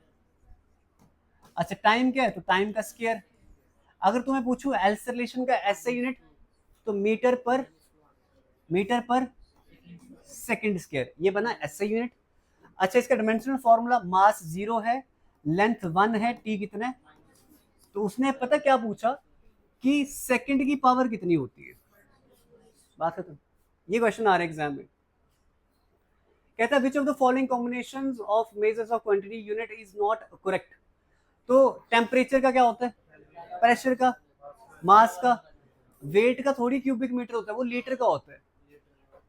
अच्छा, टाइम क्या है? तो टाइम का स्क्वायर। अगर तुम्हें पूछूं एल्सरलेशन का एसआई यूनिट, तो मीटर पर सेकंड स्क्वायर, ये बना एसआई यूनिट। अच्छा, इसका डायमेंशनल फॉर्मूला मास 0 है, लेंथ 1 है, टी कितना है? तो उसने पता क्या पूछा कि सेकंड की पावर कितनी होती है। बात खत्म। ये क्वेश्चन आ रहा है एग्जाम में। कहता है which of the following combinations of measures of quantity unit is not correct. तो टेम्परेचर का क्या होता है? प्रेशर का, मास का, वेट का थोड़ी क्यूबिक मीटर होता है, वो लीटर का होता है।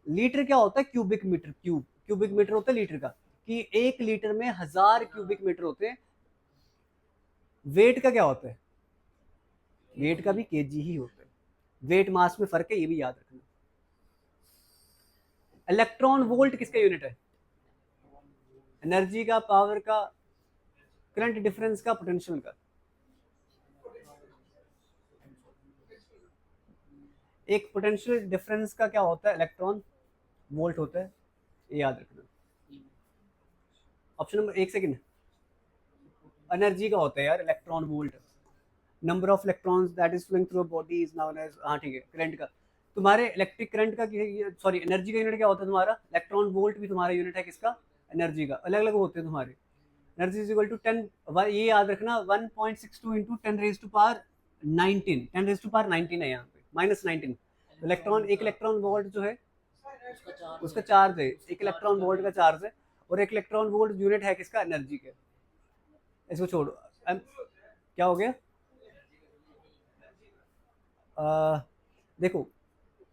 लीटर क्या होता है? Cubic metre. क्यूबिक मीटर होता है लीटर का, कि 1 लीटर में 1000 क्यूबिक मीटर होते हैं। वेट का क्या होता है? वेट का भी केजी ही होता है। वेट मास में फर्क है, ये भी याद रखना। इलेक्ट्रॉन वोल्ट किसका यूनिट है? एनर्जी का, पावर का, करंट डिफरेंस का, पोटेंशियल का। एक पोटेंशियल डिफरेंस का क्या होता है? इलेक्ट्रॉन वोल्ट होता है, ये याद रखना। ऑप्शन नंबर, एक सेकंड, एनर्जी का होता है यार electron volt. Number of electrons that is flowing through a body is known as, हाँ ठीक है, करंट का। तुम्हारे इलेक्ट्रिक करंट का, सॉरी एनर्जी का यूनिट क्या होता है तुम्हारा? इलेक्ट्रॉन वोल्ट भी तुम्हारा यूनिट है किसका? एनर्जी का। अलग अलग होते हैं तुम्हारे। एनर्जी इज इक्वल टू 10, ये याद रखना, 1.62 इंटू 10⁻19, 10⁻19 है यहाँ पे, -19। इलेक्ट्रॉन, एक इलेक्ट्रॉन वोल्ट जो है उसका चार्ज है, एक इलेक्ट्रॉन वोल्ट का चार्ज है। और एक इलेक्ट्रॉन वोल्ट यूनिट है किसका? एनर्जी का। इसको छोड़ो। क्या हो गया? देखो,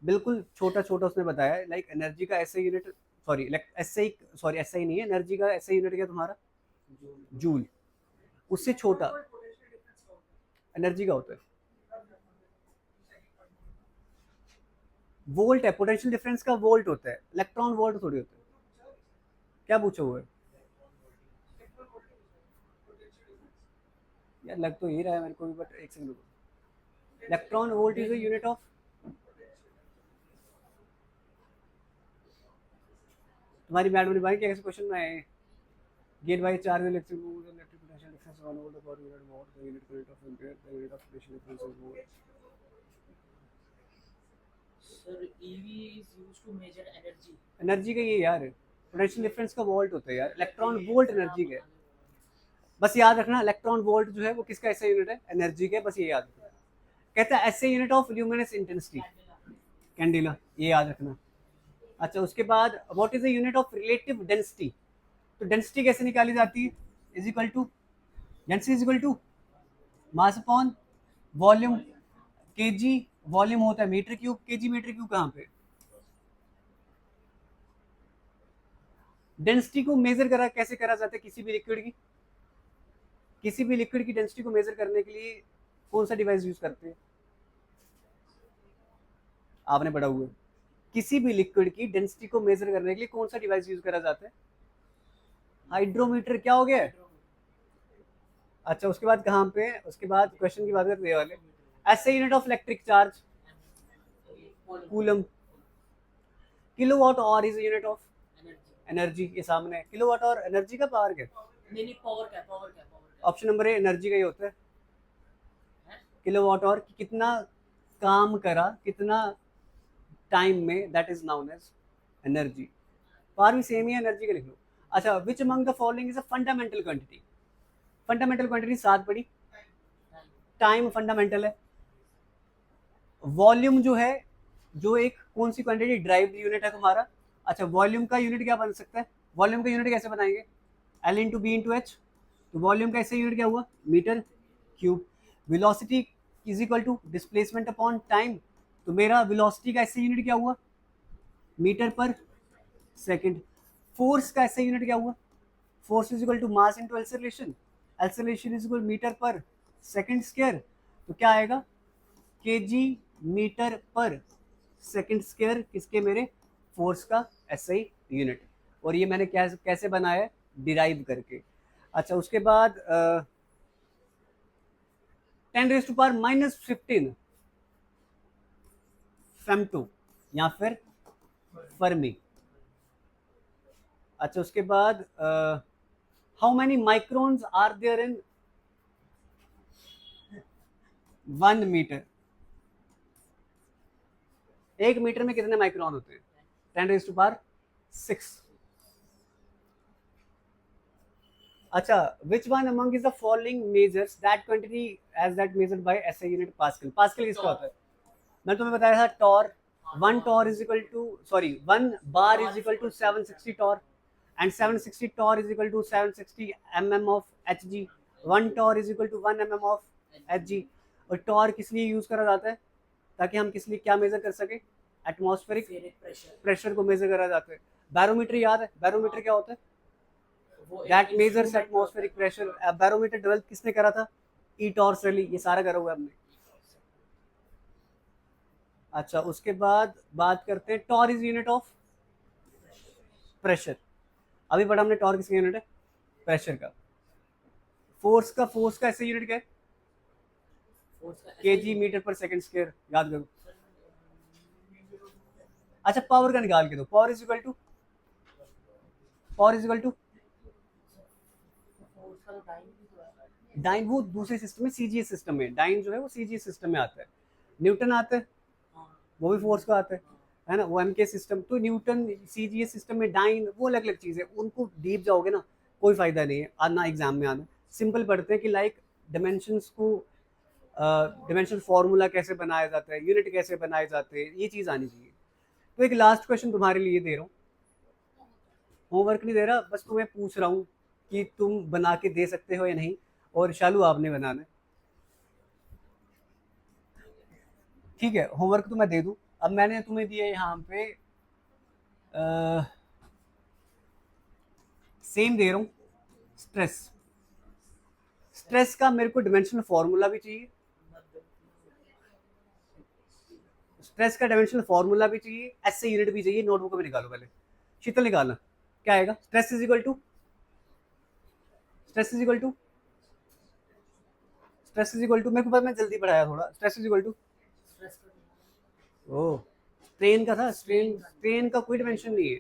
बिल्कुल छोटा छोटा उसने बताया, लाइक एनर्जी का ऐसे यूनिट, सॉरी ऐसे ही, सॉरी ऐसा ही नहीं है, एनर्जी का ऐसे यूनिट क्या तुम्हारा? जूल। उससे छोटा एनर्जी का होता है वोल्ट है। पोटेंशियल डिफरेंस का वोल्ट होता है, इलेक्ट्रॉन वोल्ट थोड़ी होता है। क्या पूछा हुआ है यार? लग तो यही रहा है मेरे को भी, बट एक second. Electron volt is the unit of, तुम्हारी मैडम ने भाई कैसे क्वेश्चन में है? Get by charge electric potential difference 1 volt per unit volt, the unit current of ampere, the unit of potential difference is volt. Sir, EV is used to measure energy. Energy का ये यार, पोटेंशियल डिफरेंस का वोल्ट होता है यार, इलेक्ट्रॉन वोल्ट एनर्जी का। बस याद रखना, इलेक्ट्रॉन वोल्ट जो है वो किसका ऐसा यूनिट है? एनर्जी का, बस ये याद रखना। कहता है ऐसे unit of luminous intensity, candela, ये याद रखना। अच्छा, उसके बाद what is the unit of relative density. तो डेंसिटी कैसे निकाली जाती है? Is equal to, density is equal to mass upon volume. KG volume होता है metre cube, KG metre cube कहाँ पे? डेंसिटी को मेजर करा कैसे करा जाता है किसी भी लिक्विड की? किसी भी लिक्विड की डेंसिटी को मेजर करने के लिए कौन सा डिवाइस यूज करते हैं? आपने पढ़ा हुआ है। किसी भी लिक्विड की डेंसिटी को मेजर करने के लिए कौन सा डिवाइस यूज करा जाता है? हाइड्रोमीटर। क्या हो गया है? अच्छा, उसके बाद कहाँ पे, उसके बाद क्वेश्चन की बात करते हैं वाले, ऐसे unit of electric charge coulomb. Kilowatt hour is unit of energy. ये सामने किलोवाट आवर एनर्जी का पावर क्या? नहीं पावर क्या ऑप्शन नंबर ए एनर्जी का ही होता है। किलोवाट आवर कितना काम करा, कितना टाइम में, that is known as energy. Power भी सेम ही है, एनर्जी का लिख लो। अच्छा, which among the following is a fundamental quantity? Fundamental quantity 7 पड़ी। टाइम फंडामेंटल है। वॉल्यूम जो है, जो एक कौन सी क्वांटिटी ड्राइव यूनिट है तुम्हारा? अच्छा, वॉल्यूम का यूनिट क्या बन सकता है? वॉल्यूम का यूनिट कैसे बनाएंगे? L into B into H. तो वॉल्यूम का ऐसे यूनिट क्या हुआ? Metre cube. Velocity is equal to displacement upon time. तो मेरा वेलोसिटी का ऐसे यूनिट क्या हुआ? मीटर पर सेकंड। फोर्स का ऐसे यूनिट क्या हुआ? Force is equal to mass into acceleration. Acceleration is equal metre पर सेकंड स्क्वायर। तो क्या आएगा? केजी मीटर पर सेकंड स्क्वायर किसके? मेरे फोर्स का एसआई यूनिट। और ये मैंने कैसे बनाया है? डिराइव करके। अच्छा, उसके बाद 10⁻⁻15 फेम्टो या फिर फर्मी। अच्छा, उसके बाद how many microns are there in 1 metre? 1 metre में कितने माइक्रोन होते हैं? 10⁻6। अच्छा, which one among is the following measures that quantity as that measured by SI unit Pascal? Pascal किसका होता है? मैं तुम्हें बताया था torr. 1 torr is equal to, sorry 1 bar is equal to 760 torr, and 760 torr is equal to 760 mm of Hg। 1 torr is equal to 1 mm of Hg। और टॉर किस लिए यूज करा जाता है? ताकि हम किस लिए क्या मेजर कर सके? एटमॉस्फेरिक प्रेशर को मेजर करा जाता है। बैरोमीटर याद है? बैरोमीटर क्या होता है? That measures atmospheric pressure. Barometer develop किसने करा था? ई टॉर्सली। ये सारा करा हुआ है हमने। अच्छा, उसके बाद बात करते हैं torr is unit of pressure. अभी पढ़ा हमने टॉर किसका यूनिट है? प्रेशर का। फोर्स का ऐसे यूनिट क्या है? केजी मीटर पर सेकंड स्क्वायर। याद करो। अच्छा, पावर का निकाल के दो। Power is equal to dyne. वो दूसरे सिस्टम में, सीजीएस सिस्टम में डाइन जो है वो सीजीएस सिस्टम में आता है। न्यूटन आता है, वो भी फोर्स का आता है ना, वो एमके सिस्टम। तो न्यूटन सीजीएस सिस्टम में, डाइन वो अलग अलग चीज़ है। उनको डीप जाओगे ना, कोई फायदा नहीं है आना एग्जाम में आना। सिंपल पढ़ते हैं कि लाइक डिमेंशंस को, डिमेंशन फॉर्मूला कैसे बनाया जाता है, यूनिट कैसे बनाए जाते हैं, ये चीज़ आनी चाहिए। तो एक लास्ट क्वेश्चन तुम्हारे लिए दे रहा हूँ, होमवर्क नहीं दे रहा, बस तुम्हें पूछ रहा हूँ कि तुम बना के दे सकते हो या नहीं। और शालू आपने बनाना है, ठीक है? होमवर्क तो मैं दे दूं। अब मैंने तुम्हें दिया यहाँ पे सेम दे रहा हूँ, स्ट्रेस। स्ट्रेस का मेरे को डिमेंशनल फॉर्मूला भी चाहिए, स्ट्रेस का डायमेंशनल फॉर्मूला भी चाहिए, एसआई यूनिट भी चाहिए। नोटबुक में निकालो पहले। शीतल निकालना। क्या आएगा? स्ट्रेस इज इक्वल टू मेरे को पता, मैं जल्दी पढ़ाया थोड़ा। स्ट्रेस इज इक्वल टू, ओ स्ट्रेन का था। स्ट्रेन का कोई डिमेंशन नहीं है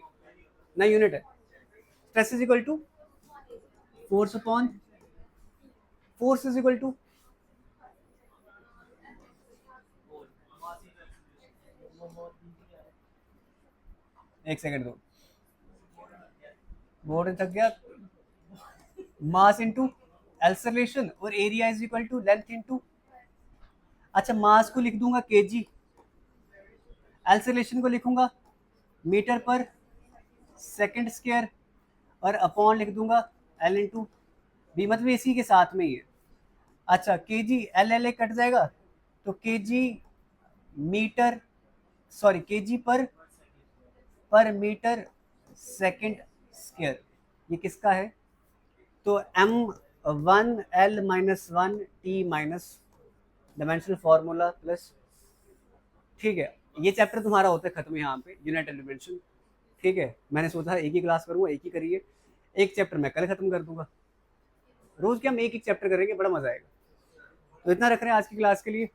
ना, यूनिट है। Stress is equal to force upon force is equal to, एक सेकंड दो, बोर्ड थक गया। मास इंटू एक्सेलरेशन, और area is equal to length into, अच्छा मास को लिख दूंगा केजी, एक्सेलरेशन को लिखूंगा मीटर पर सेकंड स्क्वायर, और अपॉन लिख दूंगा एल इंटू बी, मतलब इसी के साथ में ही है। अच्छा, KG L L A cut जाएगा, तो KG metre, sorry KG per metre second square. ये किसका है? तो M 1L-1T- dimensional formula plus, ठीक है। ये चैप्टर तुम्हारा होता है खत्म यहाँ पे, यूनिट एंड डायमेंशन। ठीक है, मैंने सोचा एक ही क्लास करूँगा, एक ही करिए, एक चैप्टर मैं कल खत्म कर दूंगा। रोज क्या हम एक एक चैप्टर करेंगे, बड़ा मजा आएगा। तो इतना रख रहे हैं आज की क्लास के लिए।